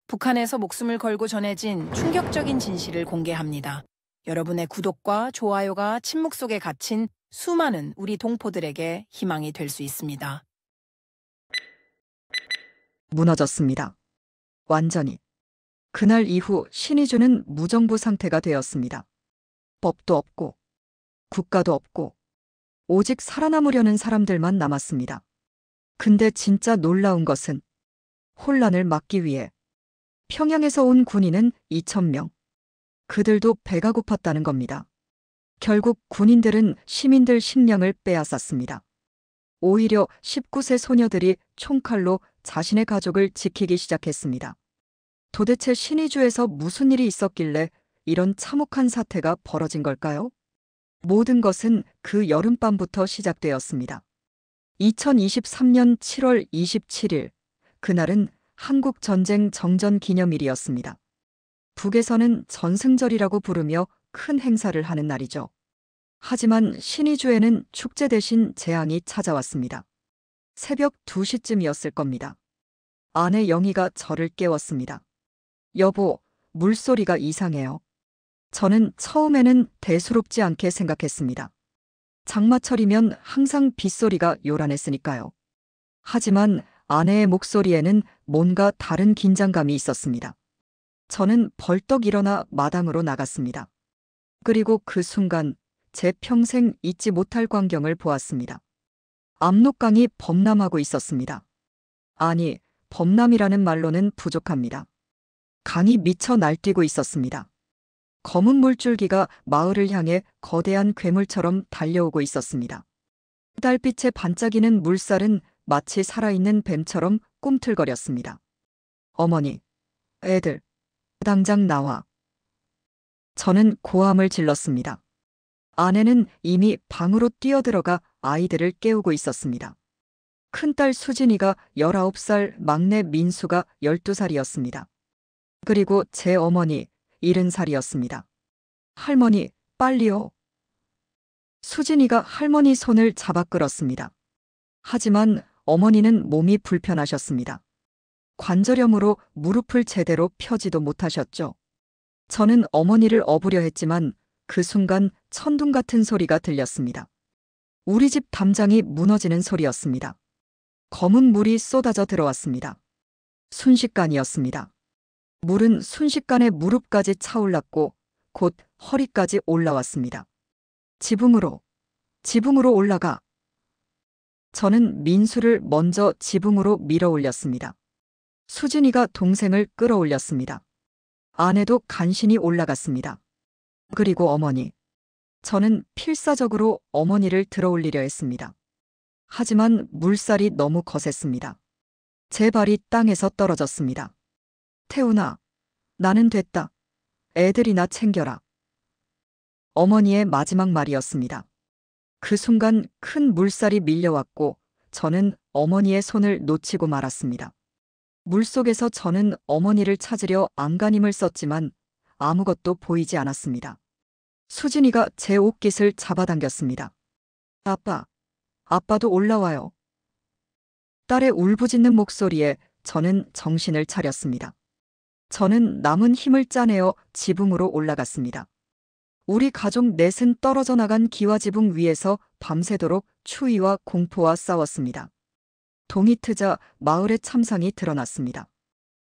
북한에서 목숨을 걸고 전해진 충격적인 진실을 공개합니다. 여러분의 구독과 좋아요가 침묵 속에 갇힌 수많은 우리 동포들에게 희망이 될 수 있습니다. 무너졌습니다. 완전히. 그날 이후 신의주는 무정부 상태가 되었습니다. 법도 없고 국가도 없고 오직 살아남으려는 사람들만 남았습니다. 근데 진짜 놀라운 것은 혼란을 막기 위해 평양에서 온 군인은 2,000명. 그들도 배가 고팠다는 겁니다. 결국 군인들은 시민들 식량을 빼앗았습니다. 오히려 19세 소녀들이 총칼로 자신의 가족을 지키기 시작했습니다. 도대체 신의주에서 무슨 일이 있었길래 이런 참혹한 사태가 벌어진 걸까요? 모든 것은 그 여름밤부터 시작되었습니다. 2023년 7월 27일, 그날은 한국전쟁 정전 기념일이었습니다. 북에서는 전승절이라고 부르며 큰 행사를 하는 날이죠. 하지만 신의주에는 축제 대신 재앙이 찾아왔습니다. 새벽 2시쯤이었을 겁니다. 아내 영희가 저를 깨웠습니다. 여보, 물소리가 이상해요. 저는 처음에는 대수롭지 않게 생각했습니다. 장마철이면 항상 빗소리가 요란했으니까요. 하지만 아내의 목소리에는 뭔가 다른 긴장감이 있었습니다. 저는 벌떡 일어나 마당으로 나갔습니다. 그리고 그 순간 제 평생 잊지 못할 광경을 보았습니다. 압록강이 범람하고 있었습니다. 아니, 범람이라는 말로는 부족합니다. 강이 미쳐 날뛰고 있었습니다. 검은 물줄기가 마을을 향해 거대한 괴물처럼 달려오고 있었습니다. 달빛에 반짝이는 물살은 마치 살아있는 뱀처럼 꿈틀거렸습니다. 어머니, 애들, 당장 나와. 저는 고함을 질렀습니다. 아내는 이미 방으로 뛰어들어가 아이들을 깨우고 있었습니다. 큰딸 수진이가 19살, 막내 민수가 12살이었습니다. 그리고 제 어머니, 70살이었습니다. 할머니, 빨리요. 수진이가 할머니 손을 잡아 끌었습니다. 하지만 어머니는 몸이 불편하셨습니다. 관절염으로 무릎을 제대로 펴지도 못하셨죠. 저는 어머니를 업으려 했지만 그 순간 천둥 같은 소리가 들렸습니다. 우리 집 담장이 무너지는 소리였습니다. 검은 물이 쏟아져 들어왔습니다. 순식간이었습니다. 물은 순식간에 무릎까지 차올랐고 곧 허리까지 올라왔습니다. 지붕으로 올라가. 저는 민수를 먼저 지붕으로 밀어 올렸습니다. 수진이가 동생을 끌어올렸습니다. 아내도 간신히 올라갔습니다. 그리고 어머니. 저는 필사적으로 어머니를 들어올리려 했습니다. 하지만 물살이 너무 거셌습니다. 제 발이 땅에서 떨어졌습니다. 태훈아, 나는 됐다. 애들이나 챙겨라. 어머니의 마지막 말이었습니다. 그 순간 큰 물살이 밀려왔고 저는 어머니의 손을 놓치고 말았습니다. 물속에서 저는 어머니를 찾으려 안간힘을 썼지만 아무것도 보이지 않았습니다. 수진이가 제 옷깃을 잡아당겼습니다. 아빠도 올라와요. 딸의 울부짖는 목소리에 저는 정신을 차렸습니다. 저는 남은 힘을 짜내어 지붕으로 올라갔습니다. 우리 가족 넷은 떨어져 나간 기와지붕 위에서 밤새도록 추위와 공포와 싸웠습니다. 동이 트자 마을의 참상이 드러났습니다.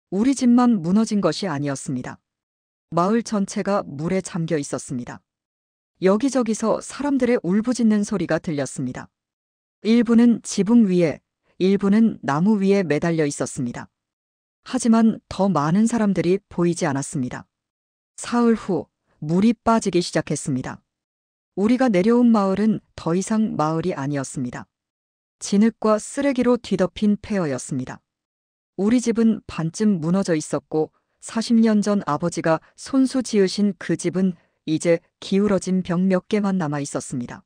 우리 집만 무너진 것이 아니었습니다. 마을 전체가 물에 잠겨 있었습니다. 여기저기서 사람들의 울부짖는 소리가 들렸습니다. 일부는 지붕 위에, 일부는 나무 위에 매달려 있었습니다. 하지만 더 많은 사람들이 보이지 않았습니다. 사흘 후 물이 빠지기 시작했습니다. 우리가 내려온 마을은 더 이상 마을이 아니었습니다. 진흙과 쓰레기로 뒤덮인 폐허였습니다. 우리 집은 반쯤 무너져 있었고 40년 전 아버지가 손수 지으신 그 집은 이제 기울어진 벽 몇 개만 남아 있었습니다.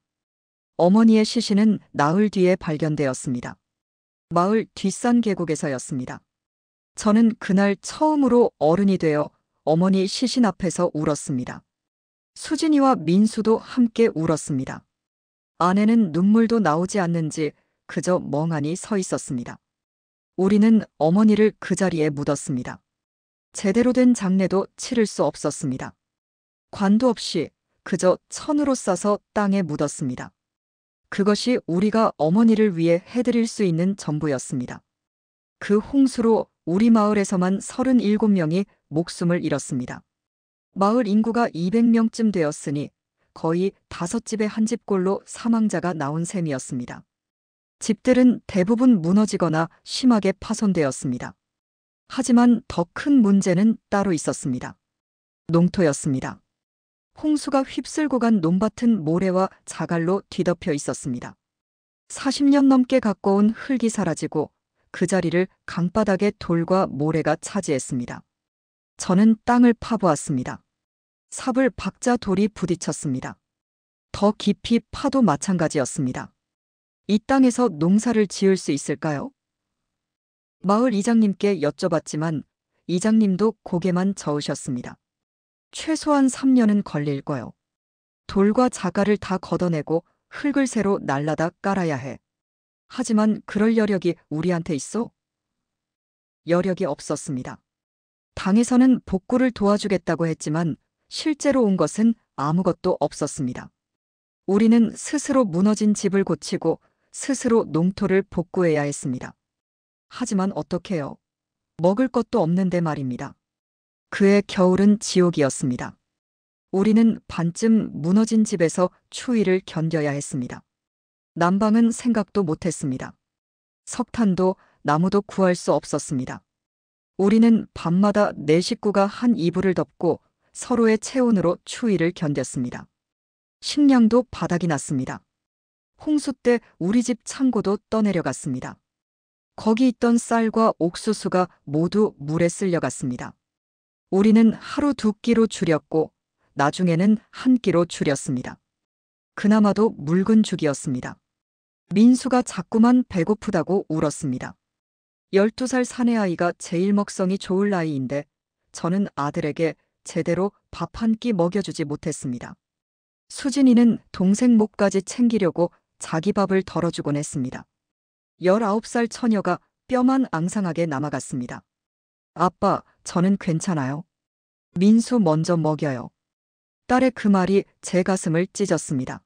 어머니의 시신은 나흘 뒤에 발견되었습니다. 마을 뒷산 계곡에서였습니다. 저는 그날 처음으로 어른이 되어 어머니 시신 앞에서 울었습니다. 수진이와 민수도 함께 울었습니다. 아내는 눈물도 나오지 않는지 그저 멍하니 서 있었습니다. 우리는 어머니를 그 자리에 묻었습니다. 제대로 된 장례도 치를 수 없었습니다. 관도 없이 그저 천으로 싸서 땅에 묻었습니다. 그것이 우리가 어머니를 위해 해드릴 수 있는 전부였습니다. 그 홍수로 우리 마을에서만 37명이 목숨을 잃었습니다. 마을 인구가 200명쯤 되었으니 거의 5집에 한 집꼴로 사망자가 나온 셈이었습니다. 집들은 대부분 무너지거나 심하게 파손되었습니다. 하지만 더 큰 문제는 따로 있었습니다. 농토였습니다. 홍수가 휩쓸고 간 논밭은 모래와 자갈로 뒤덮여 있었습니다. 40년 넘게 가꿔온 흙이 사라지고 그 자리를 강바닥에 돌과 모래가 차지했습니다. 저는 땅을 파보았습니다. 삽을 박자 돌이 부딪혔습니다. 더 깊이 파도 마찬가지였습니다. 이 땅에서 농사를 지을 수 있을까요? 마을 이장님께 여쭤봤지만 이장님도 고개만 저으셨습니다. 최소한 3년은 걸릴 거요. 돌과 자갈을 다 걷어내고 흙을 새로 날라다 깔아야 해. 하지만 그럴 여력이 우리한테 있어? 여력이 없었습니다. 당에서는 복구를 도와주겠다고 했지만 실제로 온 것은 아무것도 없었습니다. 우리는 스스로 무너진 집을 고치고 스스로 농토를 복구해야 했습니다. 하지만 어떡해요? 먹을 것도 없는데 말입니다. 그의 겨울은 지옥이었습니다. 우리는 반쯤 무너진 집에서 추위를 견뎌야 했습니다. 난방은 생각도 못했습니다. 석탄도 나무도 구할 수 없었습니다. 우리는 밤마다 네 식구가 한 이불을 덮고 서로의 체온으로 추위를 견뎠습니다. 식량도 바닥이 났습니다. 홍수 때 우리 집 창고도 떠내려갔습니다. 거기 있던 쌀과 옥수수가 모두 물에 쓸려갔습니다. 우리는 하루 2끼로 줄였고 나중에는 1끼로 줄였습니다. 그나마도 묽은 죽이었습니다. 민수가 자꾸만 배고프다고 울었습니다. 12살 사내 아이가 제일 먹성이 좋을 나이인데 저는 아들에게 제대로 밥 한 끼 먹여주지 못했습니다. 수진이는 동생 목까지 챙기려고 자기 밥을 덜어주곤 했습니다. 19살 처녀가 뼈만 앙상하게 남아갔습니다. 아빠, 저는 괜찮아요. 민수 먼저 먹여요. 딸의 그 말이 제 가슴을 찢었습니다.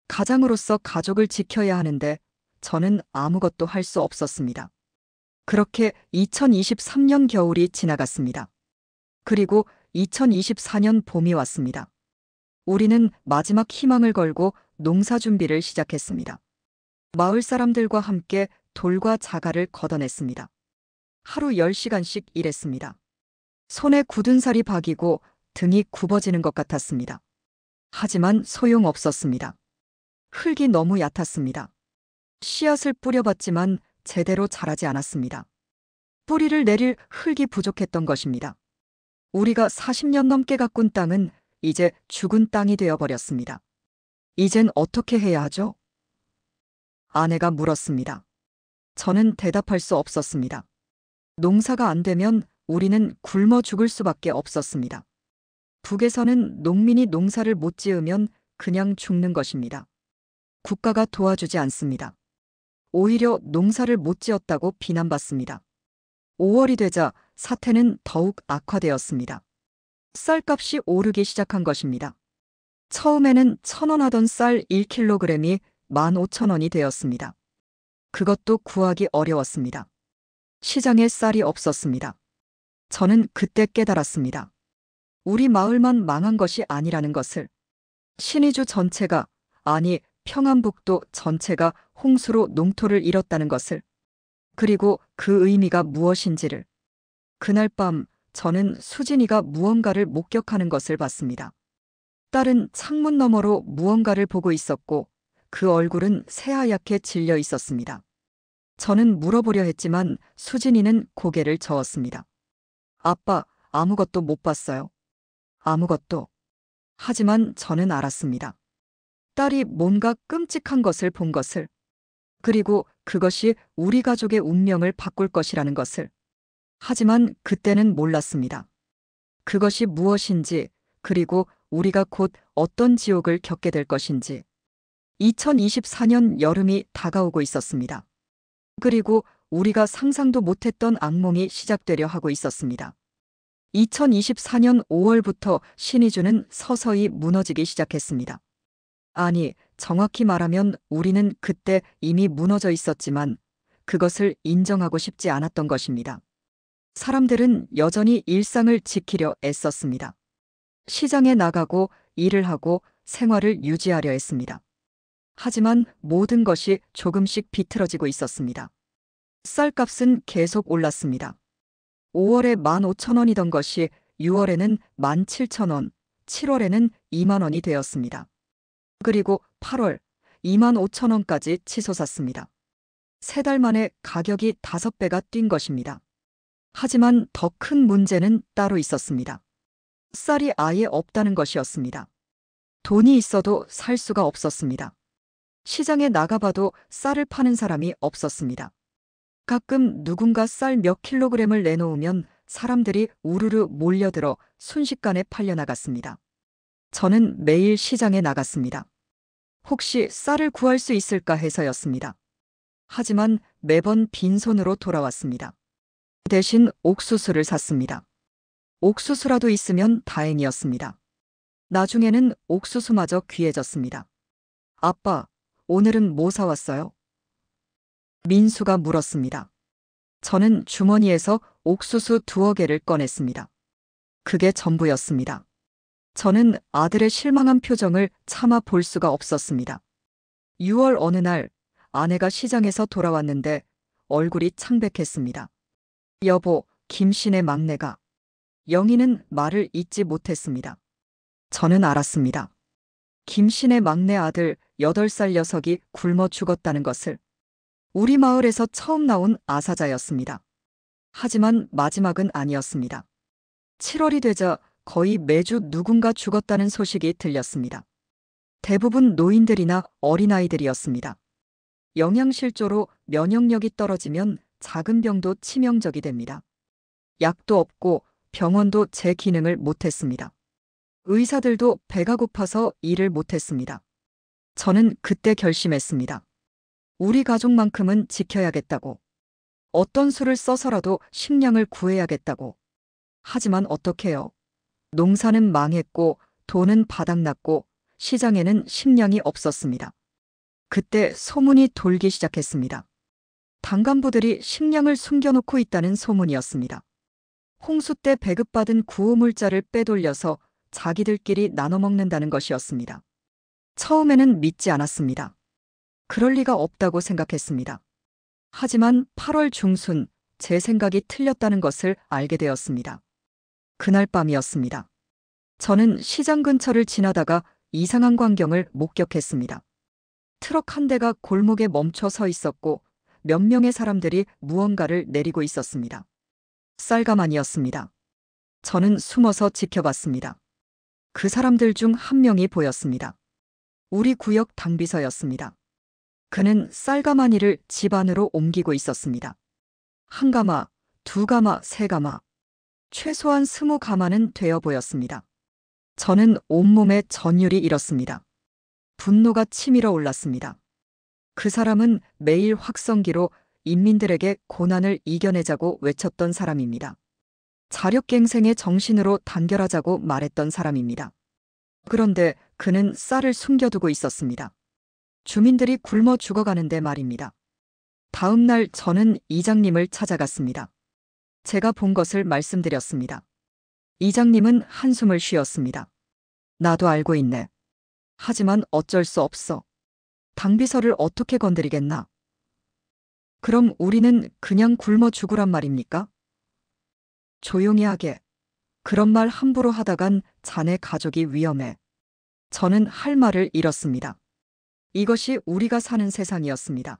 가장으로서 가족을 지켜야 하는데 저는 아무것도 할 수 없었습니다. 그렇게 2023년 겨울이 지나갔습니다. 그리고 2024년 봄이 왔습니다. 우리는 마지막 희망을 걸고 농사 준비를 시작했습니다. 마을 사람들과 함께 돌과 자갈을 걷어냈습니다. 하루 10시간씩 일했습니다. 손에 굳은 살이 박이고 등이 굽어지는 것 같았습니다. 하지만 소용없었습니다. 흙이 너무 얕았습니다. 씨앗을 뿌려봤지만 제대로 자라지 않았습니다. 뿌리를 내릴 흙이 부족했던 것입니다. 우리가 40년 넘게 가꾼 땅은 이제 죽은 땅이 되어버렸습니다. 이젠 어떻게 해야 하죠? 아내가 물었습니다. 저는 대답할 수 없었습니다. 농사가 안 되면 우리는 굶어 죽을 수밖에 없었습니다. 북에서는 농민이 농사를 못 지으면 그냥 죽는 것입니다. 국가가 도와주지 않습니다. 오히려 농사를 못 지었다고 비난받습니다. 5월이 되자 사태는 더욱 악화되었습니다. 쌀값이 오르기 시작한 것입니다. 처음에는 1,000원 하던 쌀 1kg이 15,000원이 되었습니다. 그것도 구하기 어려웠습니다. 시장에 쌀이 없었습니다. 저는 그때 깨달았습니다. 우리 마을만 망한 것이 아니라는 것을. 신의주 전체가, 아니 평안북도 전체가 홍수로 농토를 잃었다는 것을. 그리고 그 의미가 무엇인지를. 그날 밤 저는 수진이가 무언가를 목격하는 것을 봤습니다. 딸은 창문 너머로 무언가를 보고 있었고 그 얼굴은 새하얗게 질려 있었습니다. 저는 물어보려 했지만 수진이는 고개를 저었습니다. 아빠, 아무것도 못 봤어요. 아무것도. 하지만 저는 알았습니다. 딸이 뭔가 끔찍한 것을 본 것을. 그리고 그것이 우리 가족의 운명을 바꿀 것이라는 것을. 하지만 그때는 몰랐습니다. 그것이 무엇인지, 그리고 우리가 곧 어떤 지옥을 겪게 될 것인지. 2024년 여름이 다가오고 있었습니다. 그리고 우리가 상상도 못했던 악몽이 시작되려 하고 있었습니다. 2024년 5월부터 신의주는 서서히 무너지기 시작했습니다. 아니, 정확히 말하면 우리는 그때 이미 무너져 있었지만 그것을 인정하고 싶지 않았던 것입니다. 사람들은 여전히 일상을 지키려 애썼습니다. 시장에 나가고 일을 하고 생활을 유지하려 했습니다. 하지만 모든 것이 조금씩 비틀어지고 있었습니다. 쌀값은 계속 올랐습니다. 5월에 15,000원이던 것이 6월에는 17,000원, 7월에는 2만 원이 되었습니다. 그리고 8월 25,000원까지 치솟았습니다. 3달 만에 가격이 5배가 뛴 것입니다. 하지만 더 큰 문제는 따로 있었습니다. 쌀이 아예 없다는 것이었습니다. 돈이 있어도 살 수가 없었습니다. 시장에 나가봐도 쌀을 파는 사람이 없었습니다. 가끔 누군가 쌀 몇 킬로그램을 내놓으면 사람들이 우르르 몰려들어 순식간에 팔려나갔습니다. 저는 매일 시장에 나갔습니다. 혹시 쌀을 구할 수 있을까 해서였습니다. 하지만 매번 빈손으로 돌아왔습니다. 대신 옥수수를 샀습니다. 옥수수라도 있으면 다행이었습니다. 나중에는 옥수수마저 귀해졌습니다. 아빠, 오늘은 뭐 사왔어요? 민수가 물었습니다. 저는 주머니에서 옥수수 2개를 꺼냈습니다. 그게 전부였습니다. 저는 아들의 실망한 표정을 차마 볼 수가 없었습니다. 6월 어느 날 아내가 시장에서 돌아왔는데 얼굴이 창백했습니다. 여보, 김씨네 막내가. 영희는 말을 잇지 못했습니다. 저는 알았습니다. 김씨네 막내 아들 8살 녀석이 굶어 죽었다는 것을. 우리 마을에서 처음 나온 아사자였습니다. 하지만 마지막은 아니었습니다. 7월이 되자 거의 매주 누군가 죽었다는 소식이 들렸습니다. 대부분 노인들이나 어린아이들이었습니다. 영양실조로 면역력이 떨어지면 작은 병도 치명적이 됩니다. 약도 없고 병원도 제 기능을 못했습니다. 의사들도 배가 고파서 일을 못했습니다. 저는 그때 결심했습니다. 우리 가족만큼은 지켜야겠다고. 어떤 수를 써서라도 식량을 구해야겠다고. 하지만 어떡해요? 농사는 망했고 돈은 바닥났고 시장에는 식량이 없었습니다. 그때 소문이 돌기 시작했습니다. 당간부들이 식량을 숨겨놓고 있다는 소문이었습니다. 홍수 때 배급받은 구호물자를 빼돌려서 자기들끼리 나눠 먹는다는 것이었습니다. 처음에는 믿지 않았습니다. 그럴 리가 없다고 생각했습니다. 하지만 8월 중순 제 생각이 틀렸다는 것을 알게 되었습니다. 그날 밤이었습니다. 저는 시장 근처를 지나다가 이상한 광경을 목격했습니다. 트럭 한 대가 골목에 멈춰 서 있었고 몇 명의 사람들이 무언가를 내리고 있었습니다. 쌀가만이었습니다. 저는 숨어서 지켜봤습니다. 그 사람들 중 한 명이 보였습니다. 우리 구역 당비서였습니다. 그는 쌀가마니를 집 안으로 옮기고 있었습니다. 1가마, 2가마, 3가마. 최소한 20가마는 되어 보였습니다. 저는 온몸에 전율이 일었습니다. 분노가 치밀어 올랐습니다. 그 사람은 매일 확성기로 인민들에게 고난을 이겨내자고 외쳤던 사람입니다. 자력갱생의 정신으로 단결하자고 말했던 사람입니다. 그런데 그는 쌀을 숨겨두고 있었습니다. 주민들이 굶어 죽어가는데 말입니다. 다음 날 저는 이장님을 찾아갔습니다. 제가 본 것을 말씀드렸습니다. 이장님은 한숨을 쉬었습니다. 나도 알고 있네. 하지만 어쩔 수 없어. 당비서를 어떻게 건드리겠나? 그럼 우리는 그냥 굶어 죽으란 말입니까? 조용히 하게. 그런 말 함부로 하다간 자네 가족이 위험해. 저는 할 말을 잃었습니다. 이것이 우리가 사는 세상이었습니다.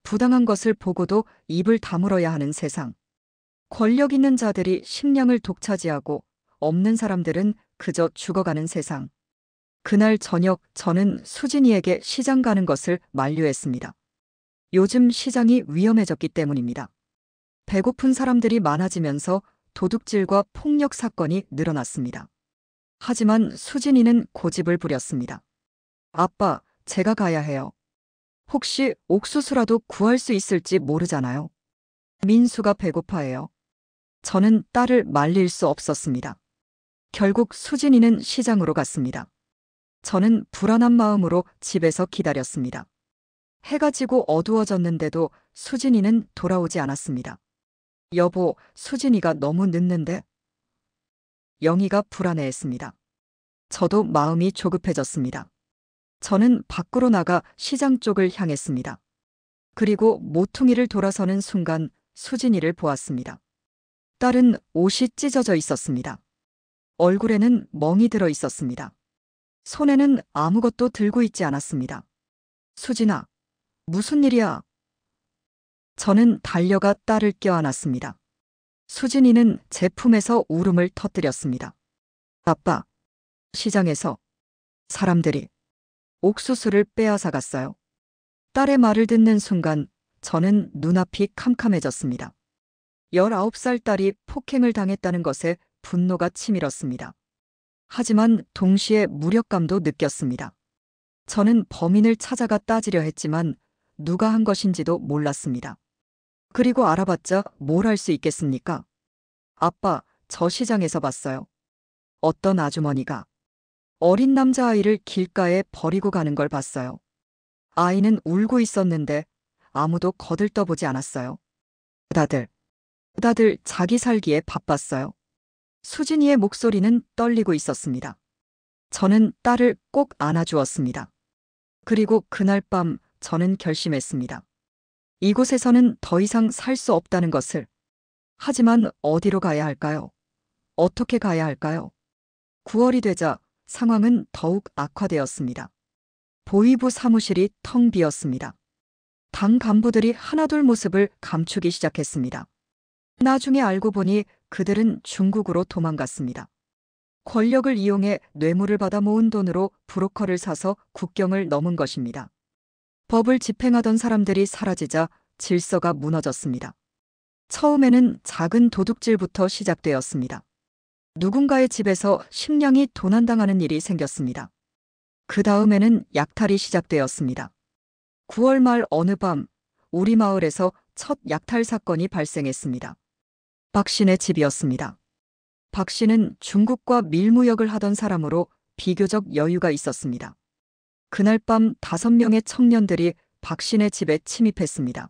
부당한 것을 보고도 입을 다물어야 하는 세상. 권력 있는 자들이 식량을 독차지하고 없는 사람들은 그저 죽어가는 세상. 그날 저녁 저는 수진이에게 시장 가는 것을 만류했습니다. 요즘 시장이 위험해졌기 때문입니다. 배고픈 사람들이 많아지면서 도둑질과 폭력 사건이 늘어났습니다. 하지만 수진이는 고집을 부렸습니다. 아빠, 제가 가야 해요. 혹시 옥수수라도 구할 수 있을지 모르잖아요. 민수가 배고파해요. 저는 딸을 말릴 수 없었습니다. 결국 수진이는 시장으로 갔습니다. 저는 불안한 마음으로 집에서 기다렸습니다. 해가 지고 어두워졌는데도 수진이는 돌아오지 않았습니다. 여보, 수진이가 너무 늦는데? 영희가 불안해했습니다. 저도 마음이 조급해졌습니다. 저는 밖으로 나가 시장 쪽을 향했습니다. 그리고 모퉁이를 돌아서는 순간 수진이를 보았습니다. 딸은 옷이 찢어져 있었습니다. 얼굴에는 멍이 들어 있었습니다. 손에는 아무것도 들고 있지 않았습니다. 수진아, 무슨 일이야? 저는 달려가 딸을 껴안았습니다. 수진이는 제 품에서 울음을 터뜨렸습니다. 아빠, 시장에서 사람들이 옥수수를 빼앗아갔어요. 딸의 말을 듣는 순간 저는 눈앞이 캄캄해졌습니다. 19살 딸이 폭행을 당했다는 것에 분노가 치밀었습니다. 하지만 동시에 무력감도 느꼈습니다. 저는 범인을 찾아가 따지려 했지만 누가 한 것인지도 몰랐습니다. 그리고 알아봤자 뭘 할 수 있겠습니까? 아빠, 저 시장에서 봤어요. 어떤 아주머니가 어린 남자아이를 길가에 버리고 가는 걸 봤어요. 아이는 울고 있었는데 아무도 거들떠보지 않았어요. 다들 자기 살기에 바빴어요. 수진이의 목소리는 떨리고 있었습니다. 저는 딸을 꼭 안아주었습니다. 그리고 그날 밤 저는 결심했습니다. 이곳에서는 더 이상 살 수 없다는 것을. 하지만 어디로 가야 할까요? 어떻게 가야 할까요? 9월이 되자 상황은 더욱 악화되었습니다. 보위부 사무실이 텅 비었습니다. 당 간부들이 하나둘 모습을 감추기 시작했습니다. 나중에 알고 보니 그들은 중국으로 도망갔습니다. 권력을 이용해 뇌물을 받아 모은 돈으로 브로커를 사서 국경을 넘은 것입니다. 법을 집행하던 사람들이 사라지자 질서가 무너졌습니다. 처음에는 작은 도둑질부터 시작되었습니다. 누군가의 집에서 식량이 도난당하는 일이 생겼습니다. 그 다음에는 약탈이 시작되었습니다. 9월 말 어느 밤 우리 마을에서 첫 약탈 사건이 발생했습니다. 박 씨네 집이었습니다. 박 씨는 중국과 밀무역을 하던 사람으로 비교적 여유가 있었습니다. 그날 밤 5명의 청년들이 박 씨네 집에 침입했습니다.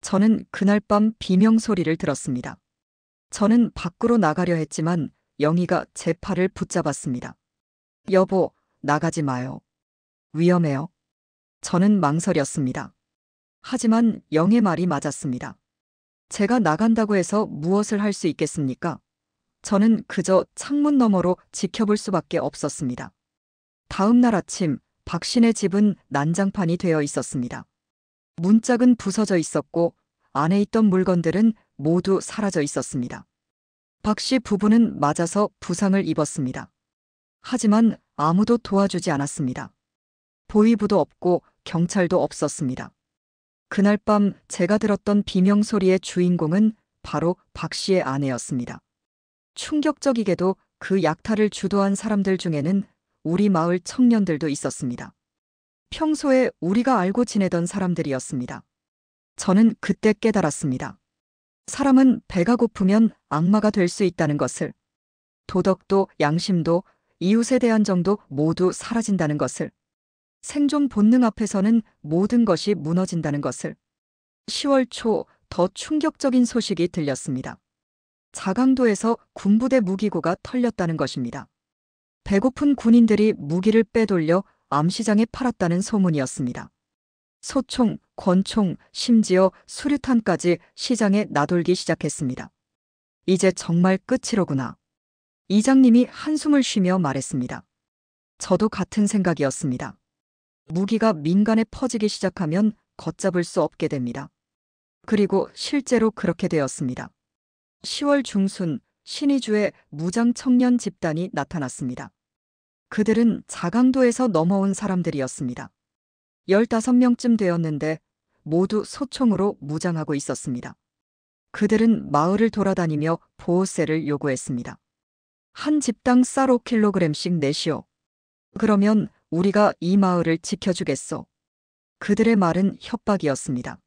저는 그날 밤 비명소리를 들었습니다. 저는 밖으로 나가려 했지만 영희가 제 팔을 붙잡았습니다. 여보, 나가지 마요. 위험해요. 저는 망설였습니다. 하지만 영의 말이 맞았습니다. 제가 나간다고 해서 무엇을 할 수 있겠습니까? 저는 그저 창문 너머로 지켜볼 수밖에 없었습니다. 다음 날 아침 박 씨네 집은 난장판이 되어 있었습니다. 문짝은 부서져 있었고 안에 있던 물건들은 모두 사라져 있었습니다. 박 씨 부부는 맞아서 부상을 입었습니다. 하지만 아무도 도와주지 않았습니다. 보위부도 없고 경찰도 없었습니다. 그날 밤 제가 들었던 비명소리의 주인공은 바로 박 씨의 아내였습니다. 충격적이게도 그 약탈을 주도한 사람들 중에는 우리 마을 청년들도 있었습니다. 평소에 우리가 알고 지내던 사람들이었습니다. 저는 그때 깨달았습니다. 사람은 배가 고프면 악마가 될 수 있다는 것을, 도덕도 양심도 이웃에 대한 정도 모두 사라진다는 것을, 생존 본능 앞에서는 모든 것이 무너진다는 것을. 10월 초 더 충격적인 소식이 들렸습니다. 자강도에서 군부대 무기고가 털렸다는 것입니다. 배고픈 군인들이 무기를 빼돌려 암시장에 팔았다는 소문이었습니다. 소총, 권총, 심지어 수류탄까지 시장에 나돌기 시작했습니다. 이제 정말 끝이로구나. 이장님이 한숨을 쉬며 말했습니다. 저도 같은 생각이었습니다. 무기가 민간에 퍼지기 시작하면 걷잡을 수 없게 됩니다. 그리고 실제로 그렇게 되었습니다. 10월 중순 신의주에 무장 청년 집단이 나타났습니다. 그들은 자강도에서 넘어온 사람들이었습니다. 15명쯤 되었는데 모두 소총으로 무장하고 있었습니다. 그들은 마을을 돌아다니며 보호세를 요구했습니다. 한 집당 쌀 5kg씩 내시오. 그러면 우리가 이 마을을 지켜주겠소. 그들의 말은 협박이었습니다.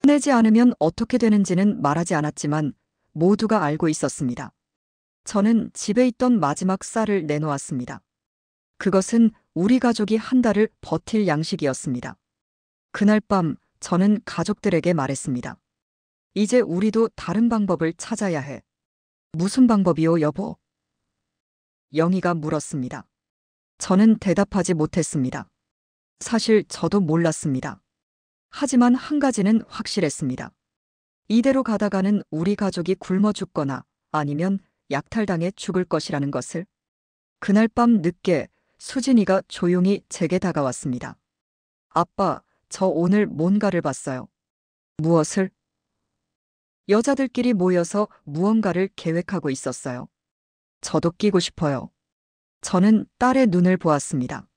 내지 않으면 어떻게 되는지는 말하지 않았지만 모두가 알고 있었습니다. 저는 집에 있던 마지막 쌀을 내놓았습니다. 그것은 우리 가족이 한 달을 버틸 양식이었습니다. 그날 밤 저는 가족들에게 말했습니다. 이제 우리도 다른 방법을 찾아야 해. 무슨 방법이요, 여보? 영희가 물었습니다. 저는 대답하지 못했습니다. 사실 저도 몰랐습니다. 하지만 한 가지는 확실했습니다. 이대로 가다가는 우리 가족이 굶어 죽거나 아니면 약탈당해 죽을 것이라는 것을. 그날 밤 늦게 수진이가 조용히 제게 다가왔습니다. 아빠, 저 오늘 뭔가를 봤어요. 무엇을? 여자들끼리 모여서 무언가를 계획하고 있었어요. 저도 끼고 싶어요. 저는 딸의 눈을 보았습니다.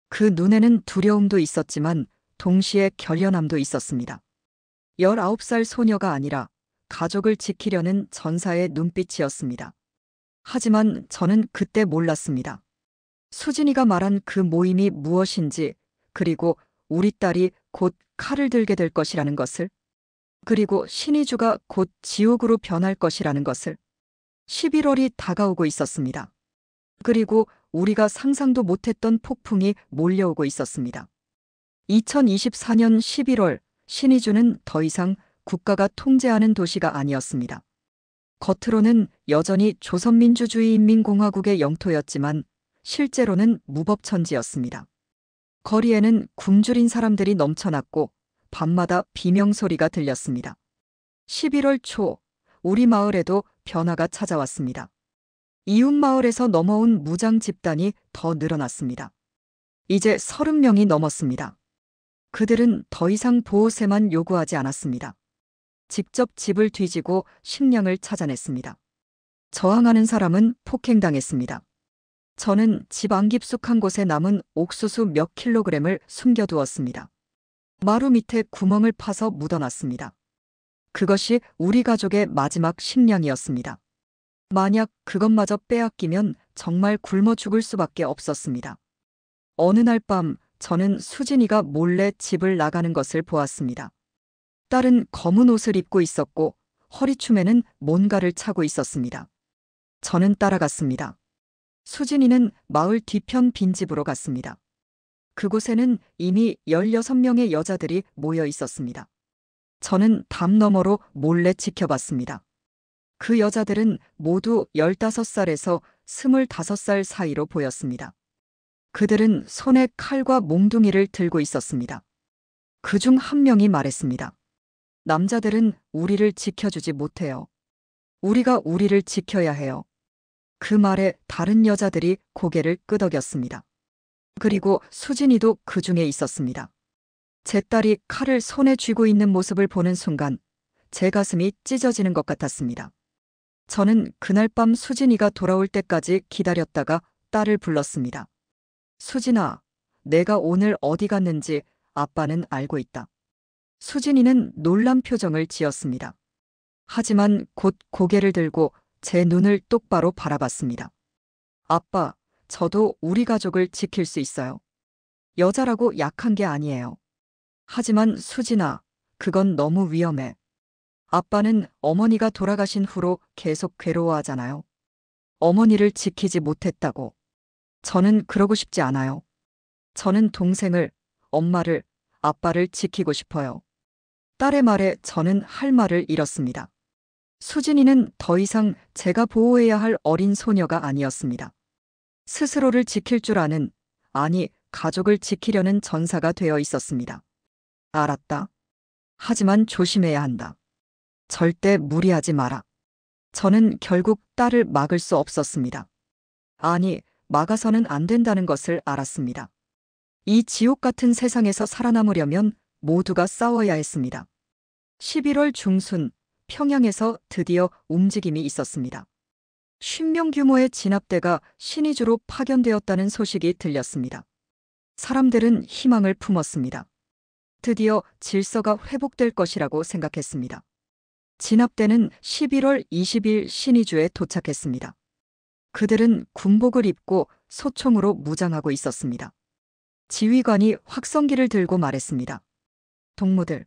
그 눈에는 두려움도 있었지만 동시에 결연함도 있었습니다. 19살 소녀가 아니라 가족을 지키려는 전사의 눈빛이었습니다. 하지만 저는 그때 몰랐습니다. 수진이가 말한 그 모임이 무엇인지, 그리고 우리 딸이 곧 칼을 들게 될 것이라는 것을, 그리고 신의주가 곧 지옥으로 변할 것이라는 것을. 11월이 다가오고 있었습니다. 그리고 우리가 상상도 못했던 폭풍이 몰려오고 있었습니다. 2024년 11월, 신의주는 더 이상 국가가 통제하는 도시가 아니었습니다. 겉으로는 여전히 조선민주주의인민공화국의 영토였지만 실제로는 무법천지였습니다. 거리에는 굶주린 사람들이 넘쳐났고 밤마다 비명소리가 들렸습니다. 11월 초, 우리 마을에도 변화가 찾아왔습니다. 이웃 마을에서 넘어온 무장 집단이 더 늘어났습니다. 이제 30명이 넘었습니다. 그들은 더 이상 보호세만 요구하지 않았습니다. 직접 집을 뒤지고 식량을 찾아냈습니다. 저항하는 사람은 폭행당했습니다. 저는 집 안 깊숙한 곳에 남은 옥수수 몇 킬로그램을 숨겨두었습니다. 마루 밑에 구멍을 파서 묻어놨습니다. 그것이 우리 가족의 마지막 식량이었습니다. 만약 그것마저 빼앗기면 정말 굶어 죽을 수밖에 없었습니다. 어느 날 밤 저는 수진이가 몰래 집을 나가는 것을 보았습니다. 딸은 검은 옷을 입고 있었고 허리춤에는 뭔가를 차고 있었습니다. 저는 따라갔습니다. 수진이는 마을 뒤편 빈집으로 갔습니다. 그곳에는 이미 16명의 여자들이 모여 있었습니다. 저는 담 너머로 몰래 지켜봤습니다. 그 여자들은 모두 15살에서 25살 사이로 보였습니다. 그들은 손에 칼과 몽둥이를 들고 있었습니다. 그중 한 명이 말했습니다. 남자들은 우리를 지켜주지 못해요. 우리가 우리를 지켜야 해요. 그 말에 다른 여자들이 고개를 끄덕였습니다. 그리고 수진이도 그 중에 있었습니다. 제 딸이 칼을 손에 쥐고 있는 모습을 보는 순간 제 가슴이 찢어지는 것 같았습니다. 저는 그날 밤 수진이가 돌아올 때까지 기다렸다가 딸을 불렀습니다. 수진아, 내가 오늘 어디 갔는지 아빠는 알고 있다. 수진이는 놀란 표정을 지었습니다. 하지만 곧 고개를 들고 제 눈을 똑바로 바라봤습니다. 아빠, 저도 우리 가족을 지킬 수 있어요. 여자라고 약한 게 아니에요. 하지만 수진아, 그건 너무 위험해. 아빠는 어머니가 돌아가신 후로 계속 괴로워하잖아요. 어머니를 지키지 못했다고. 저는 그러고 싶지 않아요. 저는 동생을, 엄마를, 아빠를 지키고 싶어요. 딸의 말에 저는 할 말을 잃었습니다. 수진이는 더 이상 제가 보호해야 할 어린 소녀가 아니었습니다. 스스로를 지킬 줄 아는, 아니, 가족을 지키려는 전사가 되어 있었습니다. 알았다. 하지만 조심해야 한다. 절대 무리하지 마라. 저는 결국 딸을 막을 수 없었습니다. 아니, 막아서는 안 된다는 것을 알았습니다. 이 지옥 같은 세상에서 살아남으려면 모두가 싸워야 했습니다. 11월 중순, 평양에서 드디어 움직임이 있었습니다. 50명 규모의 진압대가 신의주로 파견되었다는 소식이 들렸습니다. 사람들은 희망을 품었습니다. 드디어 질서가 회복될 것이라고 생각했습니다. 진압대는 11월 20일 신의주에 도착했습니다. 그들은 군복을 입고 소총으로 무장하고 있었습니다. 지휘관이 확성기를 들고 말했습니다. 동무들,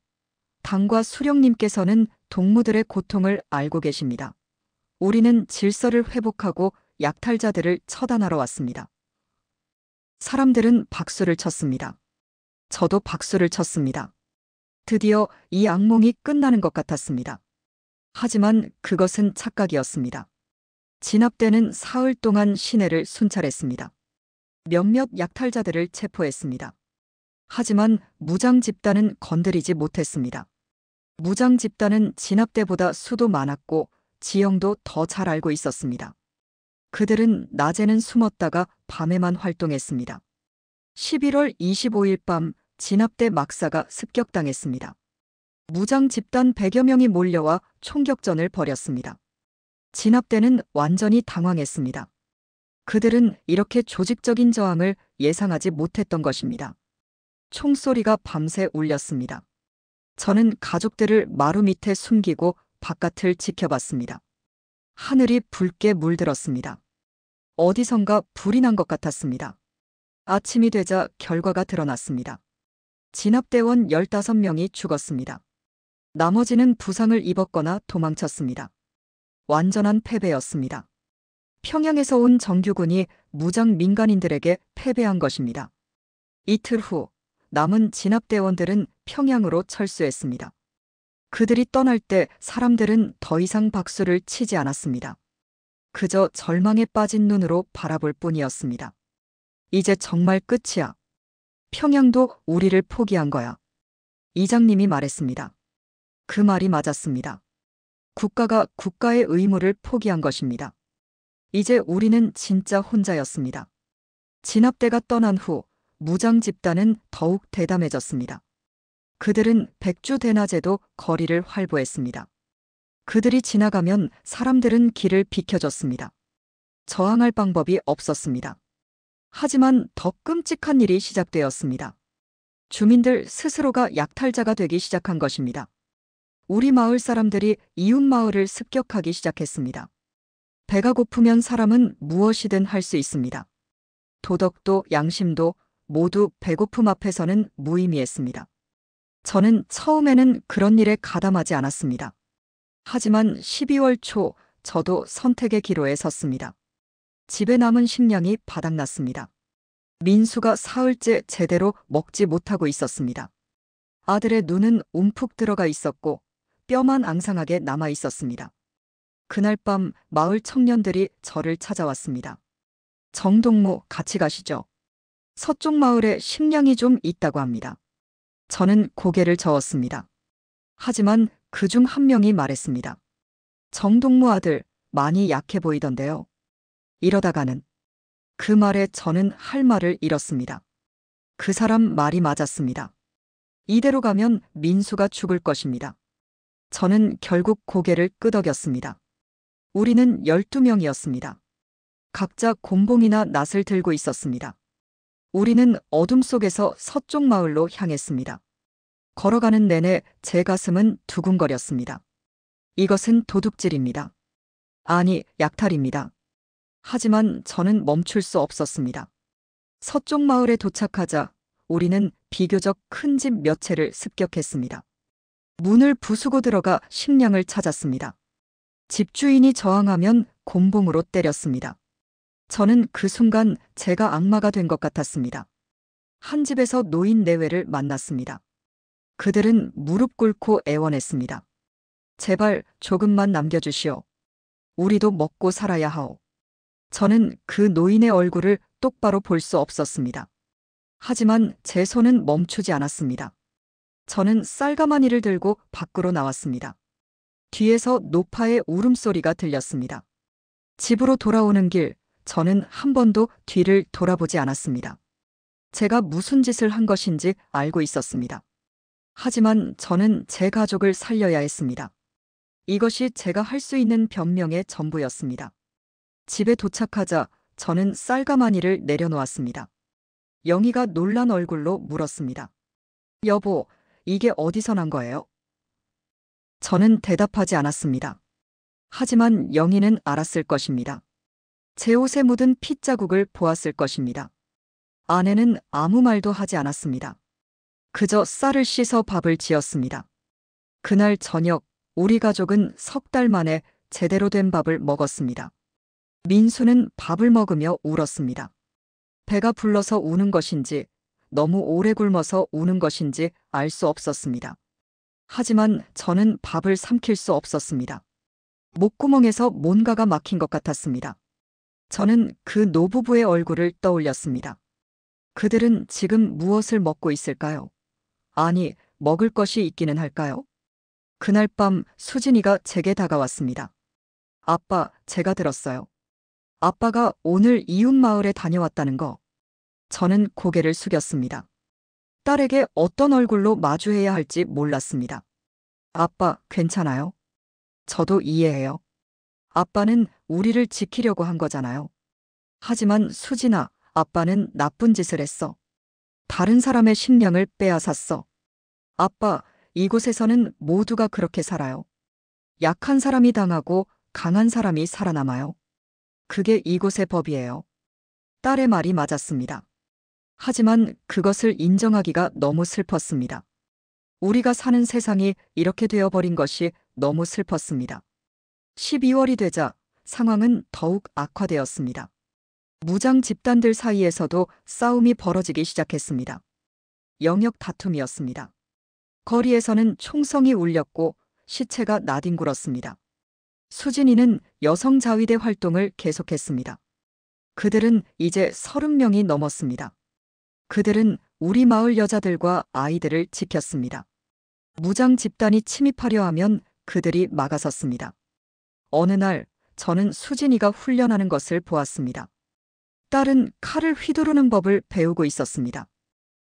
당과 수령님께서는 동무들의 고통을 알고 계십니다. 우리는 질서를 회복하고 약탈자들을 처단하러 왔습니다. 사람들은 박수를 쳤습니다. 저도 박수를 쳤습니다. 드디어 이 악몽이 끝나는 것 같았습니다. 하지만 그것은 착각이었습니다. 진압대는 사흘 동안 시내를 순찰했습니다. 몇몇 약탈자들을 체포했습니다. 하지만 무장 집단은 건드리지 못했습니다. 무장 집단은 진압대보다 수도 많았고 지형도 더 잘 알고 있었습니다. 그들은 낮에는 숨었다가 밤에만 활동했습니다. 11월 25일 밤 진압대 막사가 습격당했습니다. 무장 집단 100여 명이 몰려와 총격전을 벌였습니다. 진압대는 완전히 당황했습니다. 그들은 이렇게 조직적인 저항을 예상하지 못했던 것입니다. 총소리가 밤새 울렸습니다. 저는 가족들을 마루 밑에 숨기고 바깥을 지켜봤습니다. 하늘이 붉게 물들었습니다. 어디선가 불이 난 것 같았습니다. 아침이 되자 결과가 드러났습니다. 진압대원 15명이 죽었습니다. 나머지는 부상을 입었거나 도망쳤습니다. 완전한 패배였습니다. 평양에서 온 정규군이 무장 민간인들에게 패배한 것입니다. 이틀 후 남은 진압대원들은 평양으로 철수했습니다. 그들이 떠날 때 사람들은 더 이상 박수를 치지 않았습니다. 그저 절망에 빠진 눈으로 바라볼 뿐이었습니다. 이제 정말 끝이야. 평양도 우리를 포기한 거야. 이장님이 말했습니다. 그 말이 맞았습니다. 국가가 국가의 의무를 포기한 것입니다. 이제 우리는 진짜 혼자였습니다. 진압대가 떠난 후 무장 집단은 더욱 대담해졌습니다. 그들은 백주대낮에도 거리를 활보했습니다. 그들이 지나가면 사람들은 길을 비켜줬습니다. 저항할 방법이 없었습니다. 하지만 더 끔찍한 일이 시작되었습니다. 주민들 스스로가 약탈자가 되기 시작한 것입니다. 우리 마을 사람들이 이웃 마을을 습격하기 시작했습니다. 배가 고프면 사람은 무엇이든 할 수 있습니다. 도덕도 양심도 모두 배고픔 앞에서는 무의미했습니다. 저는 처음에는 그런 일에 가담하지 않았습니다. 하지만 12월 초 저도 선택의 기로에 섰습니다. 집에 남은 식량이 바닥났습니다. 민수가 사흘째 제대로 먹지 못하고 있었습니다. 아들의 눈은 움푹 들어가 있었고 뼈만 앙상하게 남아 있었습니다. 그날 밤 마을 청년들이 저를 찾아왔습니다. 정동무 같이 가시죠. 서쪽 마을에 식량이 좀 있다고 합니다. 저는 고개를 저었습니다. 하지만 그중 한 명이 말했습니다. 정동무 아들 많이 약해 보이던데요. 이러다가는 그 말에 저는 할 말을 잃었습니다. 그 사람 말이 맞았습니다. 이대로 가면 민수가 죽을 것입니다. 저는 결국 고개를 끄덕였습니다. 우리는 12명이었습니다. 각자 곤봉이나 낫을 들고 있었습니다. 우리는 어둠 속에서 서쪽 마을로 향했습니다. 걸어가는 내내 제 가슴은 두근거렸습니다. 이것은 도둑질입니다. 아니, 약탈입니다. 하지만 저는 멈출 수 없었습니다. 서쪽 마을에 도착하자 우리는 비교적 큰 집 몇 채를 습격했습니다. 문을 부수고 들어가 식량을 찾았습니다. 집주인이 저항하면 곤봉으로 때렸습니다. 저는 그 순간 제가 악마가 된 것 같았습니다. 한 집에서 노인 네외를 만났습니다. 그들은 무릎 꿇고 애원했습니다. 제발 조금만 남겨주시오. 우리도 먹고 살아야 하오. 저는 그 노인의 얼굴을 똑바로 볼 수 없었습니다. 하지만 제 손은 멈추지 않았습니다. 저는 쌀가마니를 들고 밖으로 나왔습니다. 뒤에서 노파의 울음소리가 들렸습니다. 집으로 돌아오는 길, 저는 한 번도 뒤를 돌아보지 않았습니다. 제가 무슨 짓을 한 것인지 알고 있었습니다. 하지만 저는 제 가족을 살려야 했습니다. 이것이 제가 할 수 있는 변명의 전부였습니다. 집에 도착하자 저는 쌀가마니를 내려놓았습니다. 영희가 놀란 얼굴로 물었습니다. 여보, 이게 어디서 난 거예요? 저는 대답하지 않았습니다. 하지만 영희는 알았을 것입니다. 제 옷에 묻은 핏자국을 보았을 것입니다. 아내는 아무 말도 하지 않았습니다. 그저 쌀을 씻어 밥을 지었습니다. 그날 저녁 우리 가족은 석 달 만에 제대로 된 밥을 먹었습니다. 민수는 밥을 먹으며 울었습니다. 배가 불러서 우는 것인지 너무 오래 굶어서 우는 것인지 알 수 없었습니다. 하지만 저는 밥을 삼킬 수 없었습니다. 목구멍에서 뭔가가 막힌 것 같았습니다. 저는 그 노부부의 얼굴을 떠올렸습니다. 그들은 지금 무엇을 먹고 있을까요? 아니, 먹을 것이 있기는 할까요? 그날 밤 수진이가 제게 다가왔습니다. 아빠, 제가 들었어요. 아빠가 오늘 이웃 마을에 다녀왔다는 거. 저는 고개를 숙였습니다. 딸에게 어떤 얼굴로 마주해야 할지 몰랐습니다. 아빠, 괜찮아요? 저도 이해해요. 아빠는 우리를 지키려고 한 거잖아요. 하지만 수진아, 아빠는 나쁜 짓을 했어. 다른 사람의 식량을 빼앗았어. 아빠, 이곳에서는 모두가 그렇게 살아요. 약한 사람이 당하고 강한 사람이 살아남아요. 그게 이곳의 법이에요. 딸의 말이 맞았습니다. 하지만 그것을 인정하기가 너무 슬펐습니다. 우리가 사는 세상이 이렇게 되어버린 것이 너무 슬펐습니다. 12월이 되자 상황은 더욱 악화되었습니다. 무장 집단들 사이에서도 싸움이 벌어지기 시작했습니다. 영역 다툼이었습니다. 거리에서는 총성이 울렸고 시체가 나뒹굴었습니다. 수진이는 여성 자위대 활동을 계속했습니다. 그들은 이제 30명이 넘었습니다. 그들은 우리 마을 여자들과 아이들을 지켰습니다. 무장 집단이 침입하려 하면 그들이 막아섰습니다. 어느 날 저는 수진이가 훈련하는 것을 보았습니다. 딸은 칼을 휘두르는 법을 배우고 있었습니다.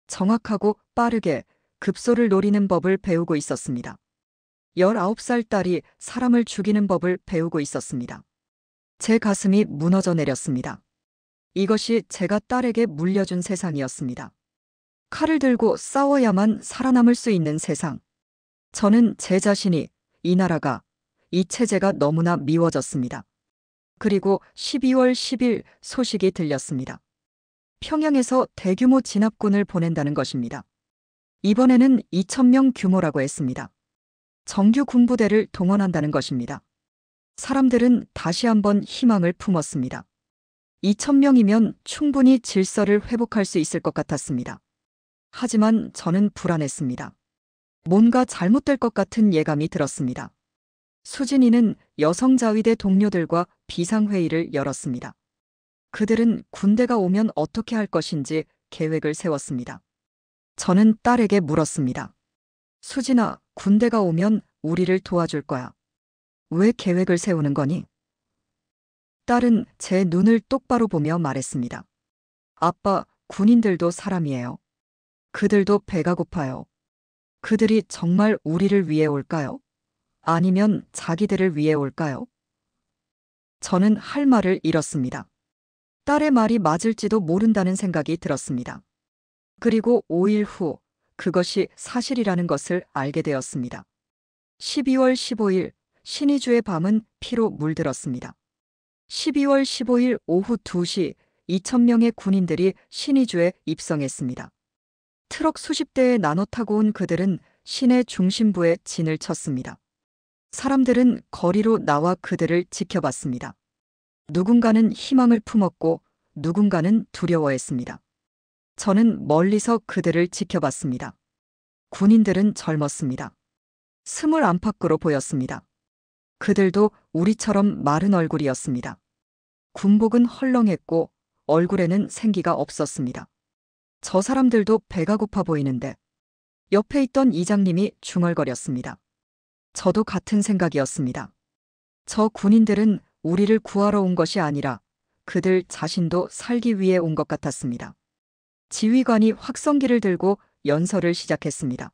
정확하고 빠르게 급소를 노리는 법을 배우고 있었습니다. 19살 딸이 사람을 죽이는 법을 배우고 있었습니다. 제 가슴이 무너져 내렸습니다. 이것이 제가 딸에게 물려준 세상이었습니다. 칼을 들고 싸워야만 살아남을 수 있는 세상. 저는 제 자신이, 이 나라가, 이 체제가 너무나 미워졌습니다. 그리고 12월 10일 소식이 들렸습니다. 평양에서 대규모 진압군을 보낸다는 것입니다. 이번에는 2,000명 규모라고 했습니다. 정규 군부대를 동원한다는 것입니다. 사람들은 다시 한번 희망을 품었습니다. 2,000명이면 충분히 질서를 회복할 수 있을 것 같았습니다. 하지만 저는 불안했습니다. 뭔가 잘못될 것 같은 예감이 들었습니다. 수진이는 여성 자위대 동료들과 비상회의를 열었습니다. 그들은 군대가 오면 어떻게 할 것인지 계획을 세웠습니다. 저는 딸에게 물었습니다. 수진아, 군대가 오면 우리를 도와줄 거야. 왜 계획을 세우는 거니? 딸은 제 눈을 똑바로 보며 말했습니다. 아빠, 군인들도 사람이에요. 그들도 배가 고파요. 그들이 정말 우리를 위해 올까요? 아니면 자기들을 위해 올까요? 저는 할 말을 잃었습니다. 딸의 말이 맞을지도 모른다는 생각이 들었습니다. 그리고 5일 후 그것이 사실이라는 것을 알게 되었습니다. 12월 15일 신의주의 밤은 피로 물들었습니다. 12월 15일 오후 2시 2,000명의 군인들이 신의주에 입성했습니다. 트럭 수십 대에 나눠 타고 온 그들은 시내 중심부에 진을 쳤습니다. 사람들은 거리로 나와 그들을 지켜봤습니다. 누군가는 희망을 품었고 누군가는 두려워했습니다. 저는 멀리서 그들을 지켜봤습니다. 군인들은 젊었습니다. 20 안팎으로 보였습니다. 그들도 우리처럼 마른 얼굴이었습니다. 군복은 헐렁했고 얼굴에는 생기가 없었습니다. 저 사람들도 배가 고파 보이는데 옆에 있던 이장님이 중얼거렸습니다. 저도 같은 생각이었습니다. 저 군인들은 우리를 구하러 온 것이 아니라 그들 자신도 살기 위해 온 것 같았습니다. 지휘관이 확성기를 들고 연설을 시작했습니다.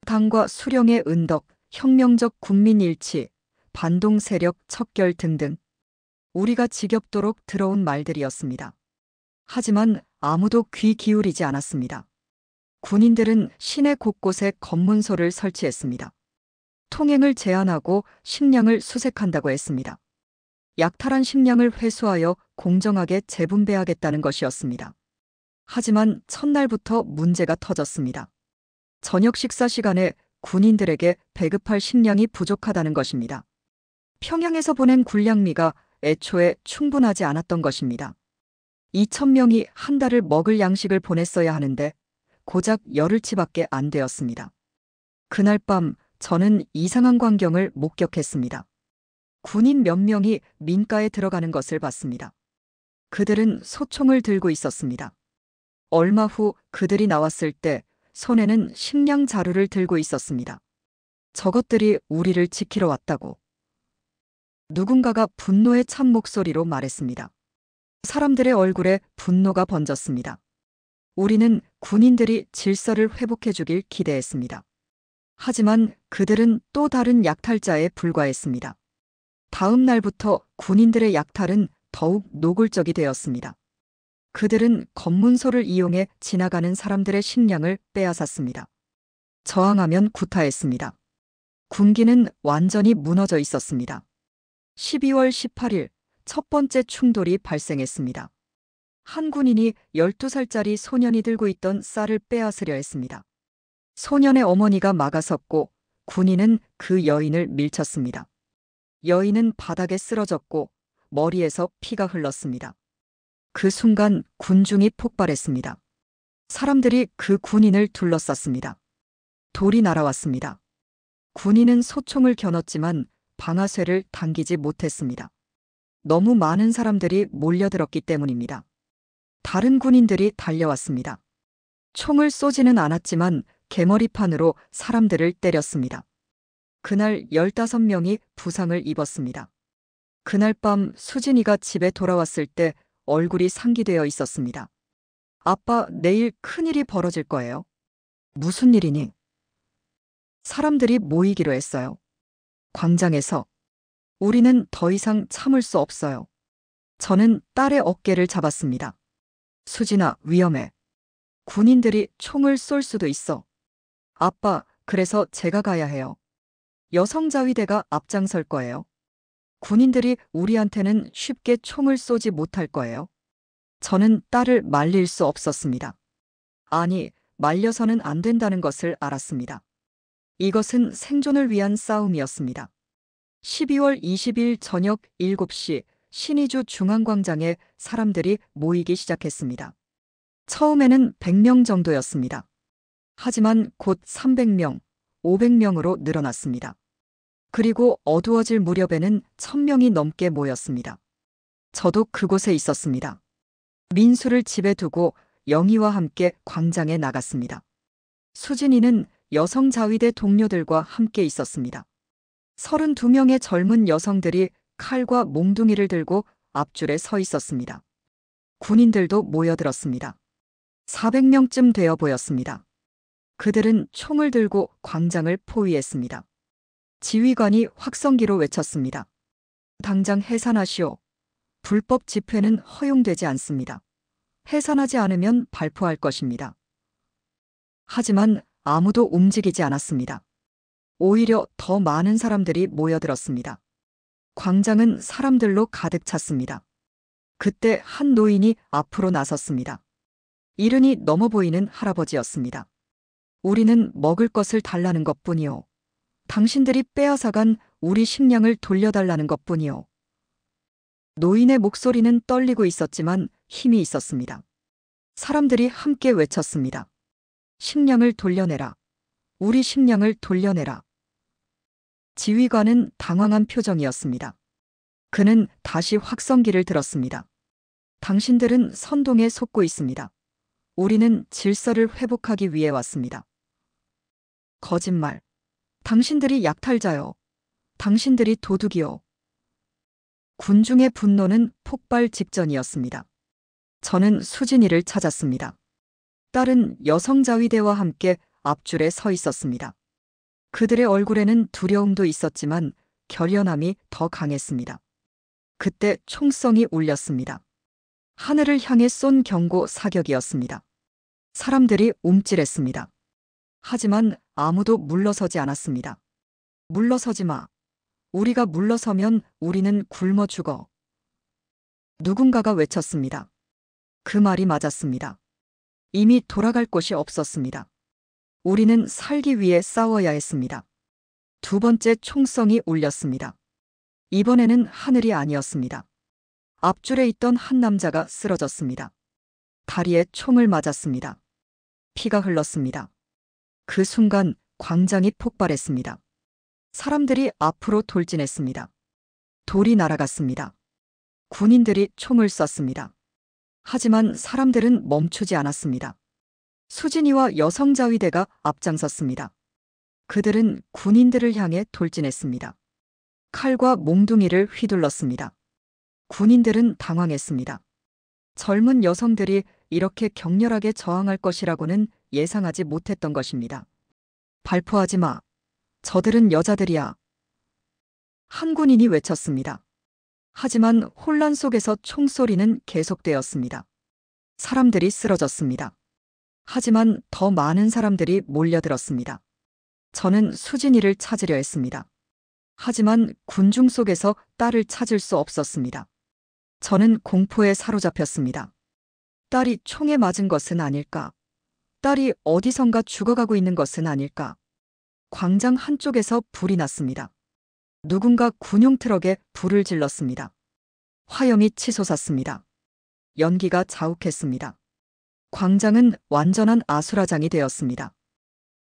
당과 수령의 은덕, 혁명적 국민 일치, 반동 세력 척결 등등. 우리가 지겹도록 들어온 말들이었습니다. 하지만 아무도 귀 기울이지 않았습니다. 군인들은 시내 곳곳에 검문소를 설치했습니다. 통행을 제한하고 식량을 수색한다고 했습니다. 약탈한 식량을 회수하여 공정하게 재분배하겠다는 것이었습니다. 하지만 첫날부터 문제가 터졌습니다. 저녁 식사 시간에 군인들에게 배급할 식량이 부족하다는 것입니다. 평양에서 보낸 군량미가 애초에 충분하지 않았던 것입니다. 2,000명이 한 달을 먹을 양식을 보냈어야 하는데 고작 열흘치밖에 안 되었습니다. 그날 밤 저는 이상한 광경을 목격했습니다. 군인 몇 명이 민가에 들어가는 것을 봤습니다. 그들은 소총을 들고 있었습니다. 얼마 후 그들이 나왔을 때 손에는 식량 자루를 들고 있었습니다. 저것들이 우리를 지키러 왔다고. 누군가가 분노에 찬 목소리로 말했습니다. 사람들의 얼굴에 분노가 번졌습니다. 우리는 군인들이 질서를 회복해 주길 기대했습니다. 하지만 그들은 또 다른 약탈자에 불과했습니다. 다음 날부터 군인들의 약탈은 더욱 노골적이 되었습니다. 그들은 검문소를 이용해 지나가는 사람들의 식량을 빼앗았습니다. 저항하면 구타했습니다. 군기는 완전히 무너져 있었습니다. 12월 18일 첫 번째 충돌이 발생했습니다. 한 군인이 12살짜리 소년이 들고 있던 쌀을 빼앗으려 했습니다. 소년의 어머니가 막아섰고 군인은 그 여인을 밀쳤습니다. 여인은 바닥에 쓰러졌고 머리에서 피가 흘렀습니다. 그 순간 군중이 폭발했습니다. 사람들이 그 군인을 둘러쌌습니다. 돌이 날아왔습니다. 군인은 소총을 겨눴지만 방아쇠를 당기지 못했습니다. 너무 많은 사람들이 몰려들었기 때문입니다. 다른 군인들이 달려왔습니다. 총을 쏘지는 않았지만 개머리판으로 사람들을 때렸습니다. 그날 15명이 부상을 입었습니다. 그날 밤 수진이가 집에 돌아왔을 때 얼굴이 상기되어 있었습니다. 아빠, 내일 큰일이 벌어질 거예요. 무슨 일이니? 사람들이 모이기로 했어요. 광장에서. 우리는 더 이상 참을 수 없어요. 저는 딸의 어깨를 잡았습니다. 수진아, 위험해. 군인들이 총을 쏠 수도 있어. 아빠, 그래서 제가 가야 해요. 여성자위대가 앞장설 거예요. 군인들이 우리한테는 쉽게 총을 쏘지 못할 거예요. 저는 딸을 말릴 수 없었습니다. 아니, 말려서는 안 된다는 것을 알았습니다. 이것은 생존을 위한 싸움이었습니다. 12월 20일 저녁 7시 신의주 중앙광장에 사람들이 모이기 시작했습니다. 처음에는 100명 정도였습니다. 하지만 곧 300명, 500명으로 늘어났습니다. 그리고 어두워질 무렵에는 1000명이 넘게 모였습니다. 저도 그곳에 있었습니다. 민수를 집에 두고 영희와 함께 광장에 나갔습니다. 수진이는 여성자위대 동료들과 함께 있었습니다. 32명의 젊은 여성들이 칼과 몽둥이를 들고 앞줄에 서 있었습니다. 군인들도 모여들었습니다. 400명쯤 되어 보였습니다. 그들은 총을 들고 광장을 포위했습니다. 지휘관이 확성기로 외쳤습니다. 당장 해산하시오. 불법 집회는 허용되지 않습니다. 해산하지 않으면 발포할 것입니다. 하지만 아무도 움직이지 않았습니다. 오히려 더 많은 사람들이 모여들었습니다. 광장은 사람들로 가득 찼습니다. 그때 한 노인이 앞으로 나섰습니다. 이른이 넘어 보이는 할아버지였습니다. 우리는 먹을 것을 달라는 것뿐이요. 당신들이 빼앗아간 우리 식량을 돌려달라는 것뿐이요. 노인의 목소리는 떨리고 있었지만 힘이 있었습니다. 사람들이 함께 외쳤습니다. 식량을 돌려내라. 우리 식량을 돌려내라. 지휘관은 당황한 표정이었습니다. 그는 다시 확성기를 들었습니다. 당신들은 선동에 속고 있습니다. 우리는 질서를 회복하기 위해 왔습니다. 거짓말. 당신들이 약탈자요. 당신들이 도둑이요. 군중의 분노는 폭발 직전이었습니다. 저는 수진이를 찾았습니다. 딸은 여성자위대와 함께 앞줄에 서 있었습니다. 그들의 얼굴에는 두려움도 있었지만 결연함이 더 강했습니다. 그때 총성이 울렸습니다. 하늘을 향해 쏜 경고 사격이었습니다. 사람들이 움찔했습니다. 하지만 아무도 물러서지 않았습니다. 물러서지 마. 우리가 물러서면 우리는 굶어 죽어. 누군가가 외쳤습니다. 그 말이 맞았습니다. 이미 돌아갈 곳이 없었습니다. 우리는 살기 위해 싸워야 했습니다. 두 번째 총성이 울렸습니다. 이번에는 하늘이 아니었습니다. 앞줄에 있던 한 남자가 쓰러졌습니다. 다리에 총을 맞았습니다. 피가 흘렀습니다. 그 순간 광장이 폭발했습니다. 사람들이 앞으로 돌진했습니다. 돌이 날아갔습니다. 군인들이 총을 쐈습니다. 하지만 사람들은 멈추지 않았습니다. 수진이와 여성자위대가 앞장섰습니다. 그들은 군인들을 향해 돌진했습니다. 칼과 몽둥이를 휘둘렀습니다. 군인들은 당황했습니다. 젊은 여성들이 이렇게 격렬하게 저항할 것이라고는 예상하지 못했던 것입니다. 발포하지 마. 저들은 여자들이야. 한 군인이 외쳤습니다. 하지만 혼란 속에서 총소리는 계속되었습니다. 사람들이 쓰러졌습니다. 하지만 더 많은 사람들이 몰려들었습니다. 저는 수진이를 찾으려 했습니다. 하지만 군중 속에서 딸을 찾을 수 없었습니다. 저는 공포에 사로잡혔습니다. 딸이 총에 맞은 것은 아닐까? 딸이 어디선가 죽어가고 있는 것은 아닐까? 광장 한쪽에서 불이 났습니다. 누군가 군용 트럭에 불을 질렀습니다. 화염이 치솟았습니다. 연기가 자욱했습니다. 광장은 완전한 아수라장이 되었습니다.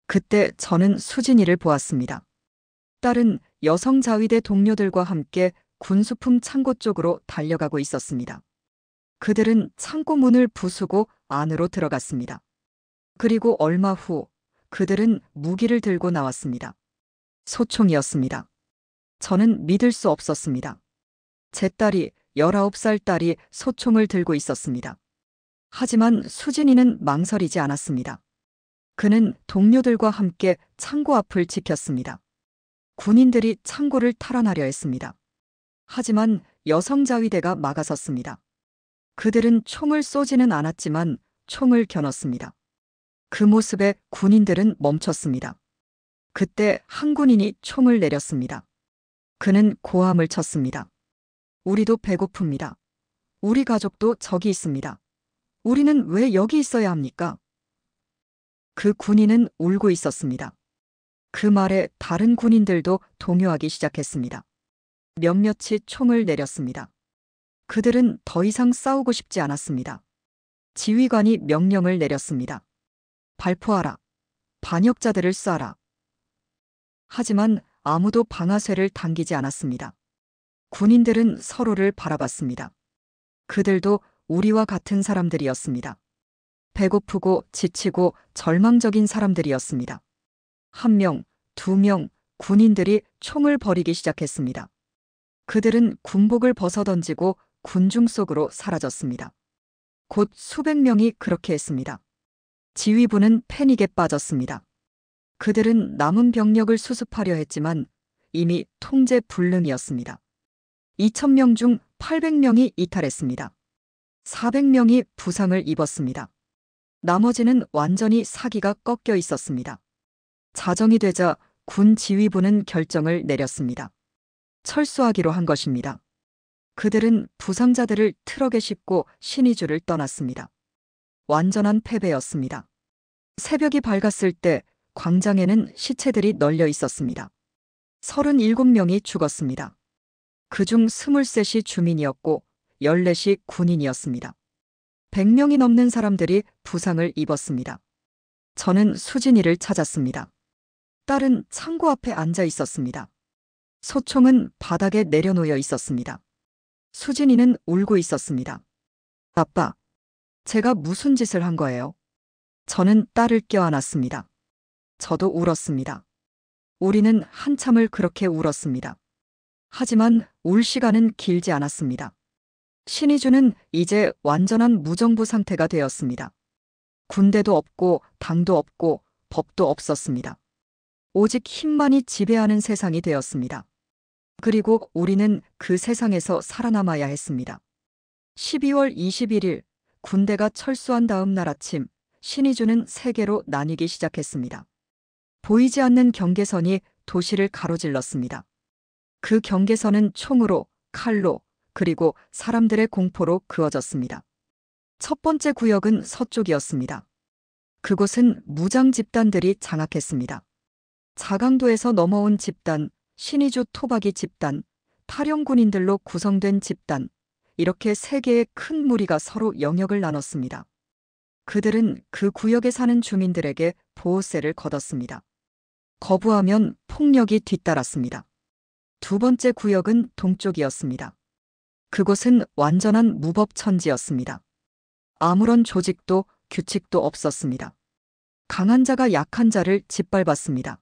그때 저는 수진이를 보았습니다. 딸은 여성자위대 동료들과 함께 군수품 창고 쪽으로 달려가고 있었습니다. 그들은 창고 문을 부수고 안으로 들어갔습니다. 그리고 얼마 후 그들은 무기를 들고 나왔습니다. 소총이었습니다. 저는 믿을 수 없었습니다. 제 딸이 19살 딸이 소총을 들고 있었습니다. 하지만 수진이는 망설이지 않았습니다. 그는 동료들과 함께 창고 앞을 지켰습니다. 군인들이 창고를 탈환하려 했습니다. 하지만 여성자위대가 막아섰습니다. 그들은 총을 쏘지는 않았지만 총을 겨눴습니다. 그 모습에 군인들은 멈췄습니다. 그때 한 군인이 총을 내렸습니다. 그는 고함을 쳤습니다. 우리도 배고픕니다. 우리 가족도 저기 있습니다. 우리는 왜 여기 있어야 합니까? 그 군인은 울고 있었습니다. 그 말에 다른 군인들도 동요하기 시작했습니다. 몇몇이 총을 내렸습니다. 그들은 더 이상 싸우고 싶지 않았습니다. 지휘관이 명령을 내렸습니다. 발포하라. 반역자들을 쏴라. 하지만 아무도 방아쇠를 당기지 않았습니다. 군인들은 서로를 바라봤습니다. 그들도 우리와 같은 사람들이었습니다. 배고프고 지치고 절망적인 사람들이었습니다. 1명, 2명, 군인들이 총을 버리기 시작했습니다. 그들은 군복을 벗어던지고 군중 속으로 사라졌습니다. 곧 수백 명이 그렇게 했습니다. 지휘부는 패닉에 빠졌습니다. 그들은 남은 병력을 수습하려 했지만 이미 통제 불능이었습니다. 2,000명 중 800명이 이탈했습니다. 400명이 부상을 입었습니다. 나머지는 완전히 사기가 꺾여 있었습니다. 자정이 되자 군 지휘부는 결정을 내렸습니다. 철수하기로 한 것입니다. 그들은 부상자들을 트럭에 싣고 신의주를 떠났습니다. 완전한 패배였습니다. 새벽이 밝았을 때 광장에는 시체들이 널려 있었습니다. 37명이 죽었습니다. 그중 23이 주민이었고 14이 군인이었습니다. 100명이 넘는 사람들이 부상을 입었습니다. 저는 수진이를 찾았습니다. 딸은 창고 앞에 앉아 있었습니다. 소총은 바닥에 내려놓여 있었습니다. 수진이는 울고 있었습니다. 아빠, 제가 무슨 짓을 한 거예요? 저는 딸을 껴안았습니다. 저도 울었습니다. 우리는 한참을 그렇게 울었습니다. 하지만 울 시간은 길지 않았습니다. 신의주는 이제 완전한 무정부 상태가 되었습니다. 군대도 없고 당도 없고 법도 없었습니다. 오직 힘만이 지배하는 세상이 되었습니다. 그리고 우리는 그 세상에서 살아남아야 했습니다. 12월 21일 군대가 철수한 다음 날 아침 신의주는 세 개로 나뉘기 시작했습니다. 보이지 않는 경계선이 도시를 가로질렀습니다. 그 경계선은 총으로, 칼로, 그리고 사람들의 공포로 그어졌습니다. 첫 번째 구역은 서쪽이었습니다. 그곳은 무장 집단들이 장악했습니다. 자강도에서 넘어온 집단, 신의주 토박이 집단, 탈영군인들로 구성된 집단, 이렇게 세 개의 큰 무리가 서로 영역을 나눴습니다. 그들은 그 구역에 사는 주민들에게 보호세를 걷었습니다. 거부하면 폭력이 뒤따랐습니다. 두 번째 구역은 동쪽이었습니다. 그곳은 완전한 무법천지였습니다. 아무런 조직도 규칙도 없었습니다. 강한 자가 약한 자를 짓밟았습니다.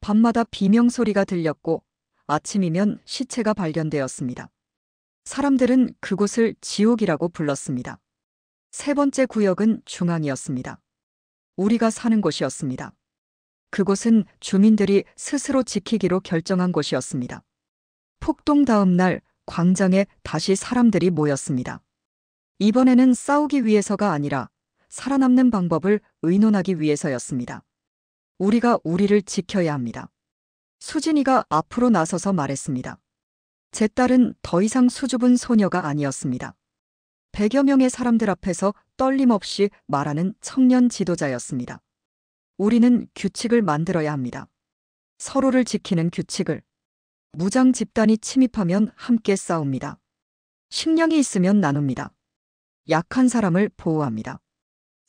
밤마다 비명소리가 들렸고 아침이면 시체가 발견되었습니다. 사람들은 그곳을 지옥이라고 불렀습니다. 세 번째 구역은 중앙이었습니다. 우리가 사는 곳이었습니다. 그곳은 주민들이 스스로 지키기로 결정한 곳이었습니다. 폭동 다음 날 광장에 다시 사람들이 모였습니다. 이번에는 싸우기 위해서가 아니라 살아남는 방법을 의논하기 위해서였습니다. 우리가 우리를 지켜야 합니다. 수진이가 앞으로 나서서 말했습니다. 제 딸은 더 이상 수줍은 소녀가 아니었습니다. 100여 명의 사람들 앞에서 떨림없이 말하는 청년 지도자였습니다. 우리는 규칙을 만들어야 합니다. 서로를 지키는 규칙을. 무장 집단이 침입하면 함께 싸웁니다. 식량이 있으면 나눕니다. 약한 사람을 보호합니다.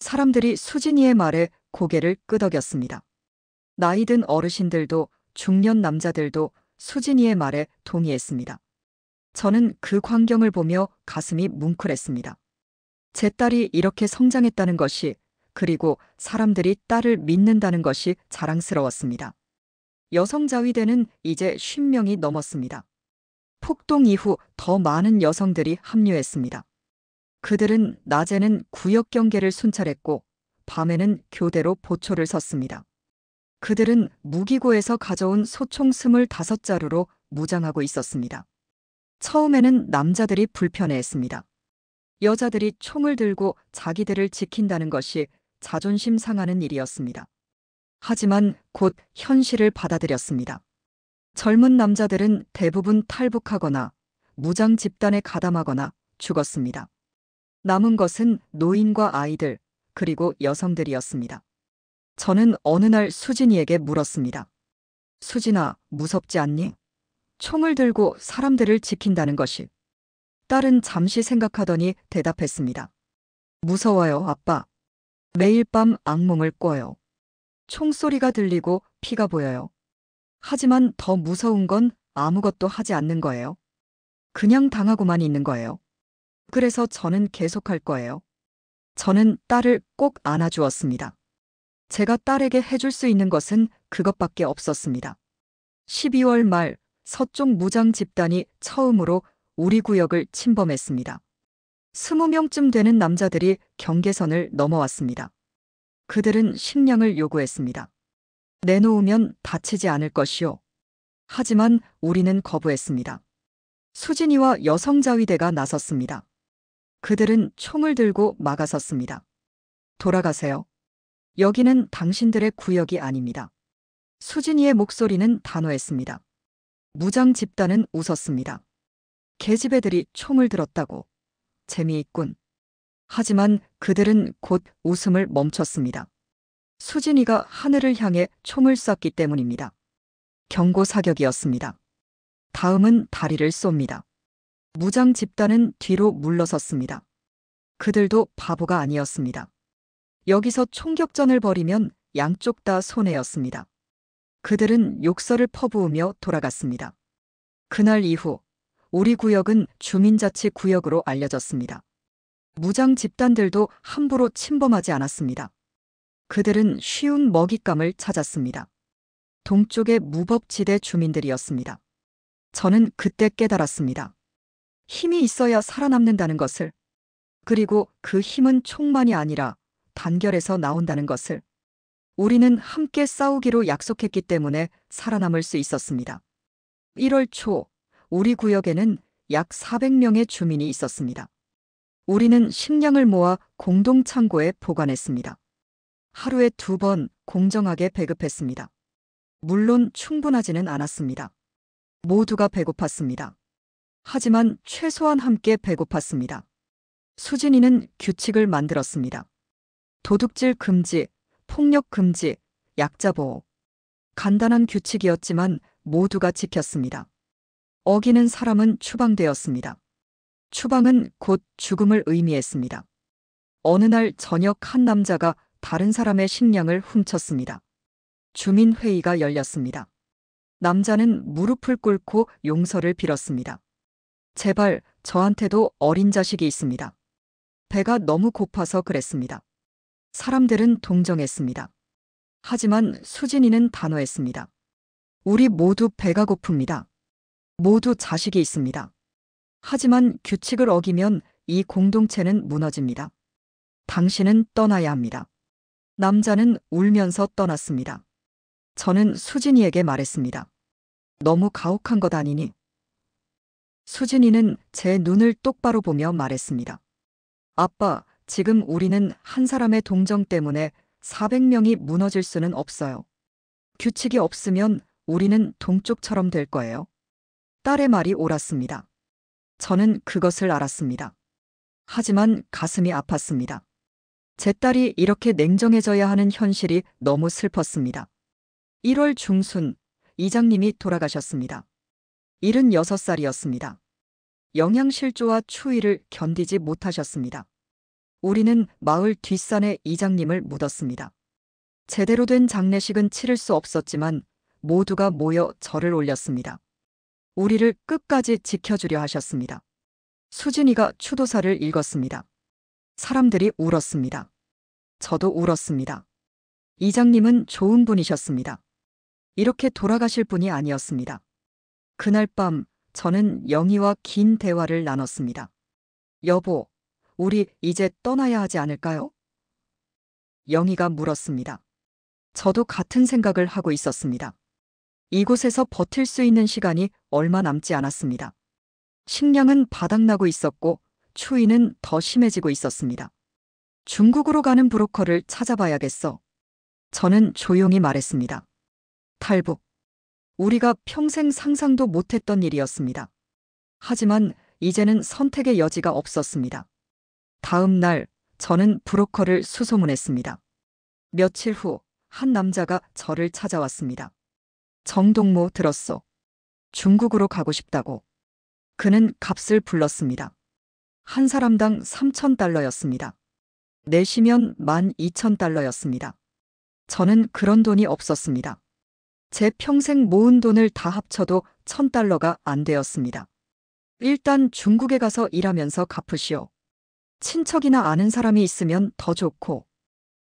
사람들이 수진이의 말에 고개를 끄덕였습니다. 나이든 어르신들도 중년 남자들도 수진이의 말에 동의했습니다. 저는 그 광경을 보며 가슴이 뭉클했습니다. 제 딸이 이렇게 성장했다는 것이, 그리고 사람들이 딸을 믿는다는 것이 자랑스러웠습니다. 여성자위대는 이제 50명이 넘었습니다. 폭동 이후 더 많은 여성들이 합류했습니다. 그들은 낮에는 구역 경계를 순찰했고 밤에는 교대로 보초를 섰습니다. 그들은 무기고에서 가져온 소총 25자루로 무장하고 있었습니다. 처음에는 남자들이 불편해했습니다. 여자들이 총을 들고 자기들을 지킨다는 것이 자존심 상하는 일이었습니다. 하지만 곧 현실을 받아들였습니다. 젊은 남자들은 대부분 탈북하거나 무장 집단에 가담하거나 죽었습니다. 남은 것은 노인과 아이들, 그리고 여성들이었습니다. 저는 어느 날 수진이에게 물었습니다. 수진아, 무섭지 않니? 총을 들고 사람들을 지킨다는 것이. 딸은 잠시 생각하더니 대답했습니다. 무서워요, 아빠. 매일 밤 악몽을 꿔요. 총소리가 들리고 피가 보여요. 하지만 더 무서운 건 아무것도 하지 않는 거예요. 그냥 당하고만 있는 거예요. 그래서 저는 계속할 거예요. 저는 딸을 꼭 안아주었습니다. 제가 딸에게 해줄 수 있는 것은 그것밖에 없었습니다. 12월 말 서쪽 무장 집단이 처음으로 우리 구역을 침범했습니다. 20명쯤 되는 남자들이 경계선을 넘어왔습니다. 그들은 식량을 요구했습니다. 내놓으면 다치지 않을 것이요. 하지만 우리는 거부했습니다. 수진이와 여성자위대가 나섰습니다. 그들은 총을 들고 막아섰습니다. 돌아가세요. 여기는 당신들의 구역이 아닙니다. 수진이의 목소리는 단호했습니다. 무장 집단은 웃었습니다. 계집애들이 총을 들었다고. 재미있군. 하지만 그들은 곧 웃음을 멈췄습니다. 수진이가 하늘을 향해 총을 쐈기 때문입니다. 경고 사격이었습니다. 다음은 다리를 쏩니다. 무장 집단은 뒤로 물러섰습니다. 그들도 바보가 아니었습니다. 여기서 총격전을 벌이면 양쪽 다 손해였습니다. 그들은 욕설을 퍼부으며 돌아갔습니다. 그날 이후 우리 구역은 주민자치 구역으로 알려졌습니다. 무장 집단들도 함부로 침범하지 않았습니다. 그들은 쉬운 먹잇감을 찾았습니다. 동쪽의 무법지대 주민들이었습니다. 저는 그때 깨달았습니다. 힘이 있어야 살아남는다는 것을, 그리고 그 힘은 총만이 아니라 단결해서 나온다는 것을. 우리는 함께 싸우기로 약속했기 때문에 살아남을 수 있었습니다. 1월 초 우리 구역에는 약 400명의 주민이 있었습니다. 우리는 식량을 모아 공동 창고에 보관했습니다. 하루에 2번 공정하게 배급했습니다. 물론 충분하지는 않았습니다. 모두가 배고팠습니다. 하지만 최소한 함께 배고팠습니다. 수진이는 규칙을 만들었습니다. 도둑질 금지, 폭력 금지, 약자 보호. 간단한 규칙이었지만 모두가 지켰습니다. 어기는 사람은 추방되었습니다. 추방은 곧 죽음을 의미했습니다. 어느 날 저녁 한 남자가 다른 사람의 식량을 훔쳤습니다. 주민회의가 열렸습니다. 남자는 무릎을 꿇고 용서를 빌었습니다. 제발 저한테도 어린 자식이 있습니다. 배가 너무 고파서 그랬습니다. 사람들은 동정했습니다. 하지만 수진이는 단호했습니다. 우리 모두 배가 고픕니다. 모두 자식이 있습니다. 하지만 규칙을 어기면 이 공동체는 무너집니다. 당신은 떠나야 합니다. 남자는 울면서 떠났습니다. 저는 수진이에게 말했습니다. 너무 가혹한 것 아니니? 수진이는 제 눈을 똑바로 보며 말했습니다. 아빠, 지금 우리는 한 사람의 동정 때문에 400명이 무너질 수는 없어요. 규칙이 없으면 우리는 동쪽처럼 될 거예요. 딸의 말이 옳았습니다. 저는 그것을 알았습니다. 하지만 가슴이 아팠습니다. 제 딸이 이렇게 냉정해져야 하는 현실이 너무 슬펐습니다. 1월 중순, 이장님이 돌아가셨습니다. 76살이었습니다. 영양실조와 추위를 견디지 못하셨습니다. 우리는 마을 뒷산에 이장님을 묻었습니다. 제대로 된 장례식은 치를 수 없었지만 모두가 모여 절을 올렸습니다. 우리를 끝까지 지켜주려 하셨습니다. 수진이가 추도사를 읽었습니다. 사람들이 울었습니다. 저도 울었습니다. 이장님은 좋은 분이셨습니다. 이렇게 돌아가실 분이 아니었습니다. 그날 밤 저는 영희와 긴 대화를 나눴습니다. 여보, 우리 이제 떠나야 하지 않을까요? 영희가 물었습니다. 저도 같은 생각을 하고 있었습니다. 이곳에서 버틸 수 있는 시간이 얼마 남지 않았습니다. 식량은 바닥나고 있었고 추위는 더 심해지고 있었습니다. 중국으로 가는 브로커를 찾아봐야겠어. 저는 조용히 말했습니다. 탈북. 우리가 평생 상상도 못했던 일이었습니다. 하지만 이제는 선택의 여지가 없었습니다. 다음 날 저는 브로커를 수소문했습니다. 며칠 후 한 남자가 저를 찾아왔습니다. 정동모 들었어. 중국으로 가고 싶다고. 그는 값을 불렀습니다. 한 사람당 3,000달러였습니다. 내시면 12,000달러였습니다. 저는 그런 돈이 없었습니다. 제 평생 모은 돈을 다 합쳐도 1,000달러가 안 되었습니다. 일단 중국에 가서 일하면서 갚으시오. 친척이나 아는 사람이 있으면 더 좋고.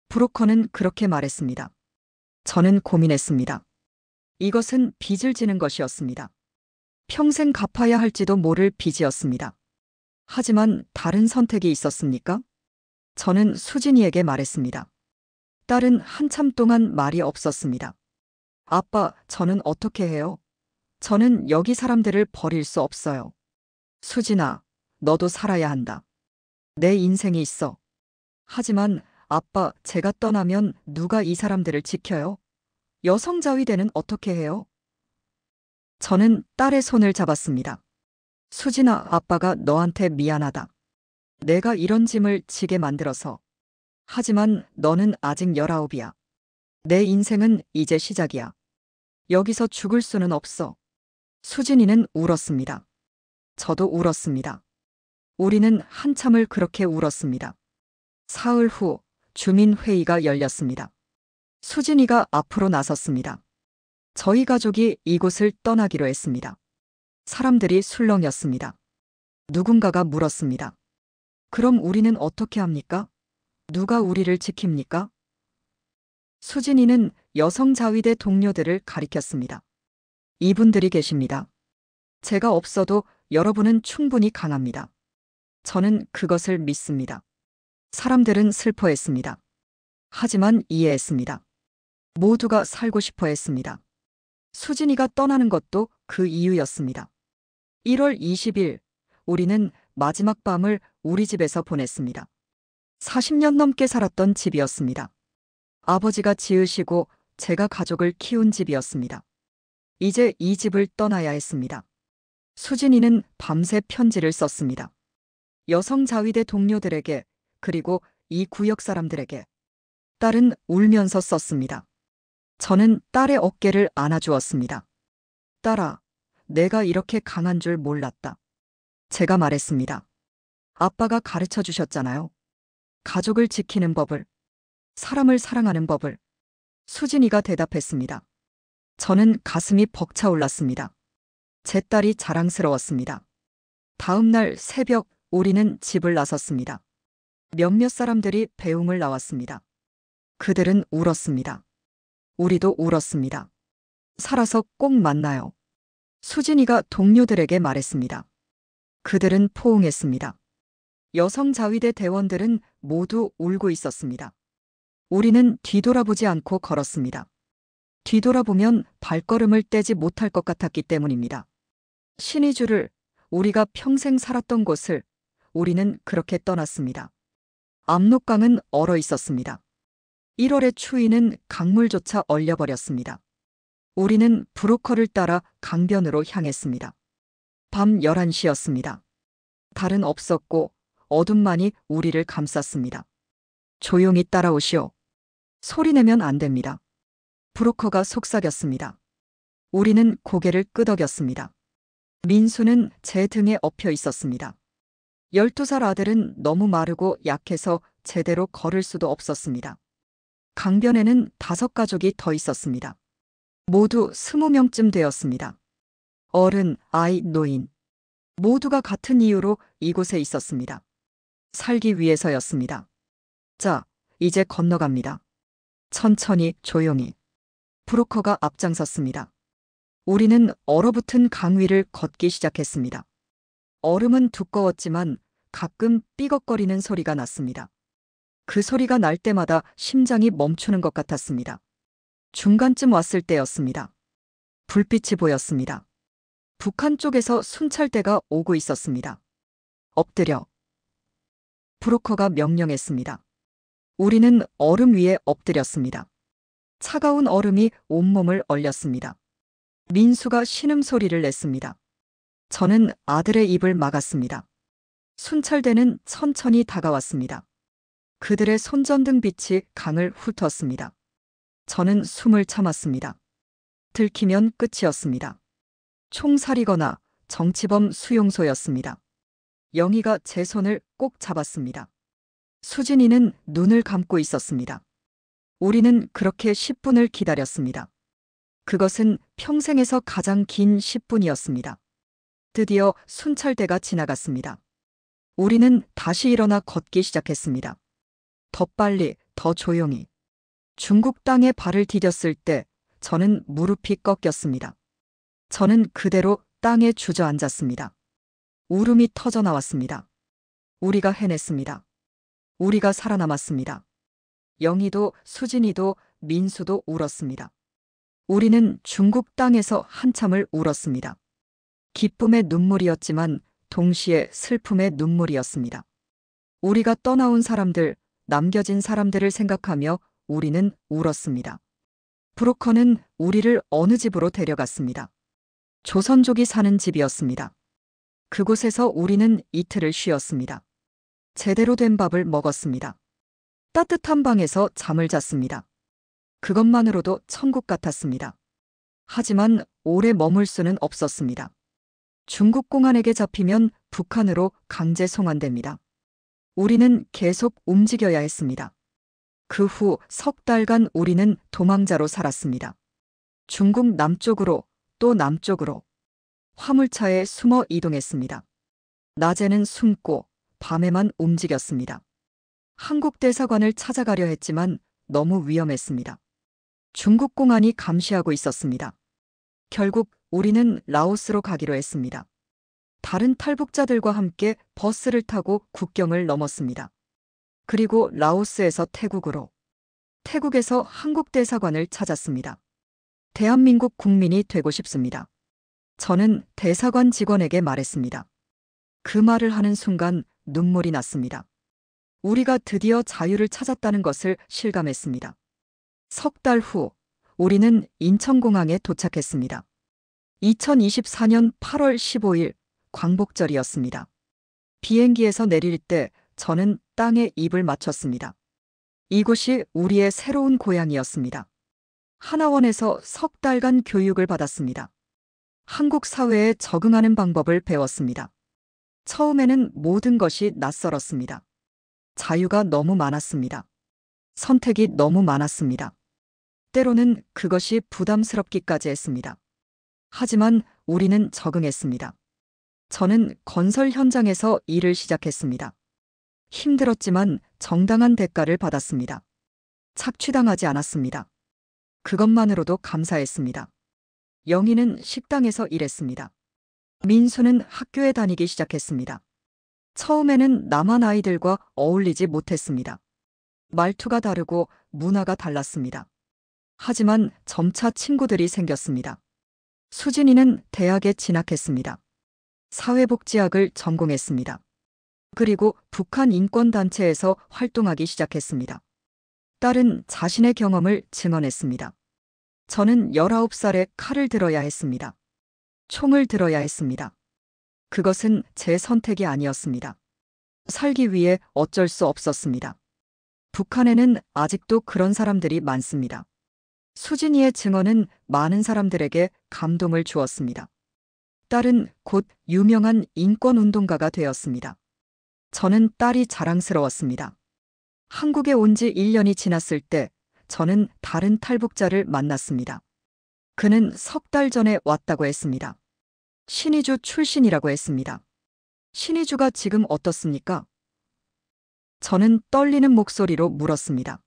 브로커는 그렇게 말했습니다. 저는 고민했습니다. 이것은 빚을 지는 것이었습니다. 평생 갚아야 할지도 모를 빚이었습니다. 하지만 다른 선택이 있었습니까? 저는 수진이에게 말했습니다. 딸은 한참 동안 말이 없었습니다. 아빠, 저는 어떻게 해요? 저는 여기 사람들을 버릴 수 없어요. 수진아, 너도 살아야 한다. 내 인생이 있어. 하지만 아빠, 제가 떠나면 누가 이 사람들을 지켜요? 여성자위대는 어떻게 해요? 저는 딸의 손을 잡았습니다. 수진아, 아빠가 너한테 미안하다. 내가 이런 짐을 지게 만들어서. 하지만 너는 아직 19이야. 내 인생은 이제 시작이야. 여기서 죽을 수는 없어. 수진이는 울었습니다. 저도 울었습니다. 우리는 한참을 그렇게 울었습니다. 사흘 후 주민회의가 열렸습니다. 수진이가 앞으로 나섰습니다. 저희 가족이 이곳을 떠나기로 했습니다. 사람들이 술렁였습니다. 누군가가 물었습니다. 그럼 우리는 어떻게 합니까? 누가 우리를 지킵니까? 수진이는 여성자위대 동료들을 가리켰습니다. 이분들이 계십니다. 제가 없어도 여러분은 충분히 강합니다. 저는 그것을 믿습니다. 사람들은 슬퍼했습니다. 하지만 이해했습니다. 모두가 살고 싶어 했습니다. 수진이가 떠나는 것도 그 이유였습니다. 1월 20일, 우리는 마지막 밤을 우리 집에서 보냈습니다. 40년 넘게 살았던 집이었습니다. 아버지가 지으시고 제가 가족을 키운 집이었습니다. 이제 이 집을 떠나야 했습니다. 수진이는 밤새 편지를 썼습니다. 여성자위대 동료들에게, 그리고 이 구역 사람들에게. 딸은 울면서 썼습니다. 저는 딸의 어깨를 안아주었습니다. 딸아, 내가 이렇게 강한 줄 몰랐다. 제가 말했습니다. 아빠가 가르쳐 주셨잖아요. 가족을 지키는 법을, 사람을 사랑하는 법을. 수진이가 대답했습니다. 저는 가슴이 벅차올랐습니다. 제 딸이 자랑스러웠습니다. 다음 날 새벽 우리는 집을 나섰습니다. 몇몇 사람들이 배웅을 나왔습니다. 그들은 울었습니다. 우리도 울었습니다. 살아서 꼭 만나요. 수진이가 동료들에게 말했습니다. 그들은 포옹했습니다. 여성 자위대 대원들은 모두 울고 있었습니다. 우리는 뒤돌아보지 않고 걸었습니다. 뒤돌아보면 발걸음을 떼지 못할 것 같았기 때문입니다. 신의주를, 우리가 평생 살았던 곳을 우리는 그렇게 떠났습니다. 압록강은 얼어 있었습니다. 1월의 추위는 강물조차 얼려버렸습니다. 우리는 브로커를 따라 강변으로 향했습니다. 밤 11시였습니다. 달은 없었고 어둠만이 우리를 감쌌습니다. 조용히 따라오시오. 소리내면 안 됩니다. 브로커가 속삭였습니다. 우리는 고개를 끄덕였습니다. 민수는 제 등에 엎여 있었습니다. 12살 아들은 너무 마르고 약해서 제대로 걸을 수도 없었습니다. 강변에는 5가족이 더 있었습니다. 모두 20명쯤 되었습니다. 어른, 아이, 노인. 모두가 같은 이유로 이곳에 있었습니다. 살기 위해서였습니다. 자, 이제 건너갑니다. 천천히, 조용히. 브로커가 앞장섰습니다. 우리는 얼어붙은 강 위를 걷기 시작했습니다. 얼음은 두꺼웠지만 가끔 삐걱거리는 소리가 났습니다. 그 소리가 날 때마다 심장이 멈추는 것 같았습니다. 중간쯤 왔을 때였습니다. 불빛이 보였습니다. 북한 쪽에서 순찰대가 오고 있었습니다. 엎드려. 브로커가 명령했습니다. 우리는 얼음 위에 엎드렸습니다. 차가운 얼음이 온몸을 얼렸습니다. 민수가 신음소리를 냈습니다. 저는 아들의 입을 막았습니다. 순찰대는 천천히 다가왔습니다. 그들의 손전등 빛이 강을 훑었습니다. 저는 숨을 참았습니다. 들키면 끝이었습니다. 총살이거나 정치범 수용소였습니다. 영희가 제 손을 꼭 잡았습니다. 수진이는 눈을 감고 있었습니다. 우리는 그렇게 10분을 기다렸습니다. 그것은 평생에서 가장 긴 10분이었습니다. 드디어 순찰대가 지나갔습니다. 우리는 다시 일어나 걷기 시작했습니다. 더 빨리, 더 조용히. 중국 땅에 발을 디뎠을 때 저는 무릎이 꺾였습니다. 저는 그대로 땅에 주저앉았습니다. 울음이 터져 나왔습니다. 우리가 해냈습니다. 우리가 살아남았습니다. 영희도 수진이도 민수도 울었습니다. 우리는 중국 땅에서 한참을 울었습니다. 기쁨의 눈물이었지만 동시에 슬픔의 눈물이었습니다. 우리가 떠나온 사람들, 남겨진 사람들을 생각하며 우리는 울었습니다. 브로커는 우리를 어느 집으로 데려갔습니다. 조선족이 사는 집이었습니다. 그곳에서 우리는 이틀을 쉬었습니다. 제대로 된 밥을 먹었습니다. 따뜻한 방에서 잠을 잤습니다. 그것만으로도 천국 같았습니다. 하지만 오래 머물 수는 없었습니다. 중국 공안에게 잡히면 북한으로 강제 송환됩니다. 우리는 계속 움직여야 했습니다. 그 후 석 달간 우리는 도망자로 살았습니다. 중국 남쪽으로 또 남쪽으로 화물차에 숨어 이동했습니다. 낮에는 숨고 밤에만 움직였습니다. 한국 대사관을 찾아가려 했지만 너무 위험했습니다. 중국 공안이 감시하고 있었습니다. 결국 우리는 라오스로 가기로 했습니다. 다른 탈북자들과 함께 버스를 타고 국경을 넘었습니다. 그리고 라오스에서 태국으로, 태국에서 한국 대사관을 찾았습니다. 대한민국 국민이 되고 싶습니다. 저는 대사관 직원에게 말했습니다. 그 말을 하는 순간 눈물이 났습니다. 우리가 드디어 자유를 찾았다는 것을 실감했습니다. 석 달 후 우리는 인천공항에 도착했습니다. 2024년 8월 15일 광복절이었습니다. 비행기에서 내릴 때 저는 땅에 입을 맞췄습니다. 이곳이 우리의 새로운 고향이었습니다. 하나원에서 석 달간 교육을 받았습니다. 한국 사회에 적응하는 방법을 배웠습니다. 처음에는 모든 것이 낯설었습니다. 자유가 너무 많았습니다. 선택이 너무 많았습니다. 때로는 그것이 부담스럽기까지 했습니다. 하지만 우리는 적응했습니다. 저는 건설 현장에서 일을 시작했습니다. 힘들었지만 정당한 대가를 받았습니다. 착취당하지 않았습니다. 그것만으로도 감사했습니다. 영희는 식당에서 일했습니다. 민수는 학교에 다니기 시작했습니다. 처음에는 남한 아이들과 어울리지 못했습니다. 말투가 다르고 문화가 달랐습니다. 하지만 점차 친구들이 생겼습니다. 수진이는 대학에 진학했습니다. 사회복지학을 전공했습니다. 그리고 북한 인권단체에서 활동하기 시작했습니다. 딸은 자신의 경험을 증언했습니다. 저는 19살에 칼을 들어야 했습니다. 총을 들어야 했습니다. 그것은 제 선택이 아니었습니다. 살기 위해 어쩔 수 없었습니다. 북한에는 아직도 그런 사람들이 많습니다. 수진이의 증언은 많은 사람들에게 감동을 주었습니다. 딸은 곧 유명한 인권운동가가 되었습니다. 저는 딸이 자랑스러웠습니다. 한국에 온 지 1년이 지났을 때 저는 다른 탈북자를 만났습니다. 그는 석 달 전에 왔다고 했습니다. 신의주 출신이라고 했습니다. 신의주가 지금 어떻습니까? 저는 떨리는 목소리로 물었습니다.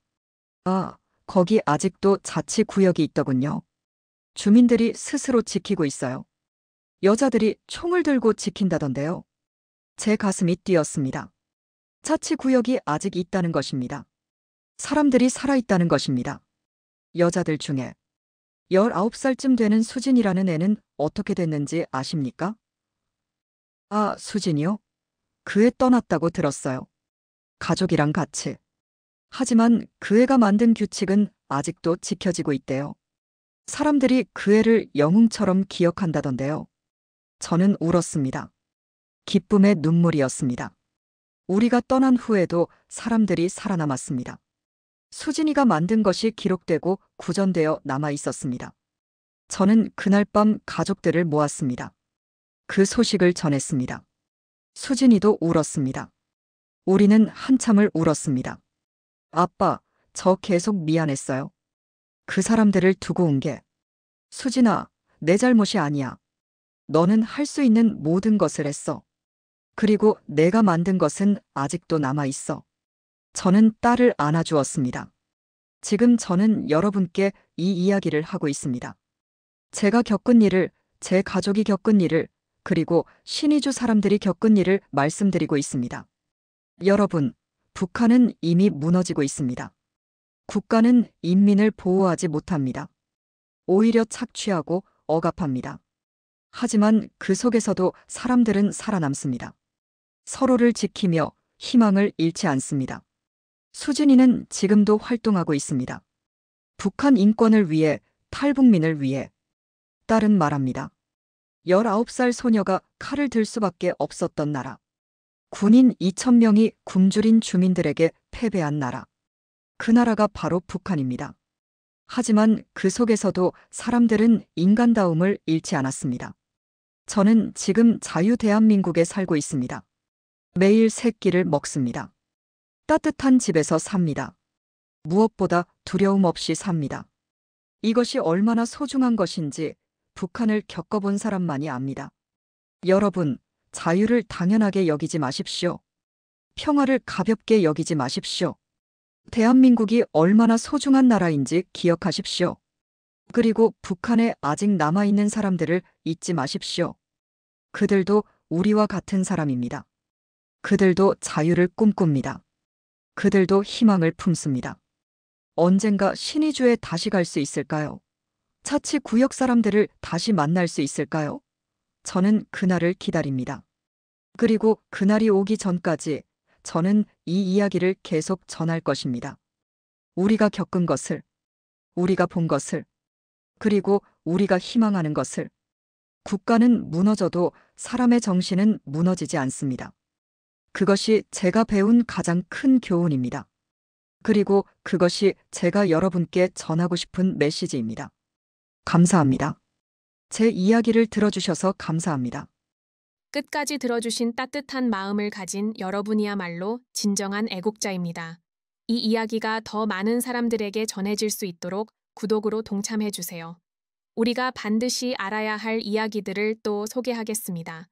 아, 거기 아직도 자치구역이 있더군요. 주민들이 스스로 지키고 있어요. 여자들이 총을 들고 지킨다던데요. 제 가슴이 뛰었습니다. 자치구역이 아직 있다는 것입니다. 사람들이 살아있다는 것입니다. 여자들 중에 19살쯤 되는 수진이라는 애는 어떻게 됐는지 아십니까? 아, 수진이요? 그 애 떠났다고 들었어요. 가족이랑 같이. 하지만 그 애가 만든 규칙은 아직도 지켜지고 있대요. 사람들이 그 애를 영웅처럼 기억한다던데요. 저는 울었습니다. 기쁨의 눈물이었습니다. 우리가 떠난 후에도 사람들이 살아남았습니다. 수진이가 만든 것이 기록되고 구전되어 남아 있었습니다. 저는 그날 밤 가족들을 모았습니다. 그 소식을 전했습니다. 수진이도 울었습니다. 우리는 한참을 울었습니다. 아빠, 저 계속 미안했어요. 그 사람들을 두고 온 게. 수진아, 내 잘못이 아니야. 너는 할 수 있는 모든 것을 했어. 그리고 내가 만든 것은 아직도 남아있어. 저는 딸을 안아주었습니다. 지금 저는 여러분께 이 이야기를 하고 있습니다. 제가 겪은 일을, 제 가족이 겪은 일을, 그리고 신의주 사람들이 겪은 일을 말씀드리고 있습니다. 여러분, 북한은 이미 무너지고 있습니다. 국가는 인민을 보호하지 못합니다. 오히려 착취하고 억압합니다. 하지만 그 속에서도 사람들은 살아남습니다. 서로를 지키며 희망을 잃지 않습니다. 수진이는 지금도 활동하고 있습니다. 북한 인권을 위해, 탈북민을 위해. 딸은 말합니다. 19살 소녀가 칼을 들 수밖에 없었던 나라. 군인 2,000명이 굶주린 주민들에게 패배한 나라. 그 나라가 바로 북한입니다. 하지만 그 속에서도 사람들은 인간다움을 잃지 않았습니다. 저는 지금 자유대한민국에 살고 있습니다. 매일 세 끼를 먹습니다. 따뜻한 집에서 삽니다. 무엇보다 두려움 없이 삽니다. 이것이 얼마나 소중한 것인지 북한을 겪어본 사람만이 압니다. 여러분, 자유를 당연하게 여기지 마십시오. 평화를 가볍게 여기지 마십시오. 대한민국이 얼마나 소중한 나라인지 기억하십시오. 그리고 북한에 아직 남아있는 사람들을 잊지 마십시오. 그들도 우리와 같은 사람입니다. 그들도 자유를 꿈꿉니다. 그들도 희망을 품습니다. 언젠가 신의주에 다시 갈 수 있을까요? 자치 구역 사람들을 다시 만날 수 있을까요? 저는 그날을 기다립니다. 그리고 그날이 오기 전까지 저는 이 이야기를 계속 전할 것입니다. 우리가 겪은 것을, 우리가 본 것을, 그리고 우리가 희망하는 것을. 국가는 무너져도 사람의 정신은 무너지지 않습니다. 그것이 제가 배운 가장 큰 교훈입니다. 그리고 그것이 제가 여러분께 전하고 싶은 메시지입니다. 감사합니다. 제 이야기를 들어주셔서 감사합니다. 끝까지 들어주신 따뜻한 마음을 가진 여러분이야말로 진정한 애국자입니다. 이 이야기가 더 많은 사람들에게 전해질 수 있도록 구독으로 동참해주세요. 우리가 반드시 알아야 할 이야기들을 또 소개하겠습니다.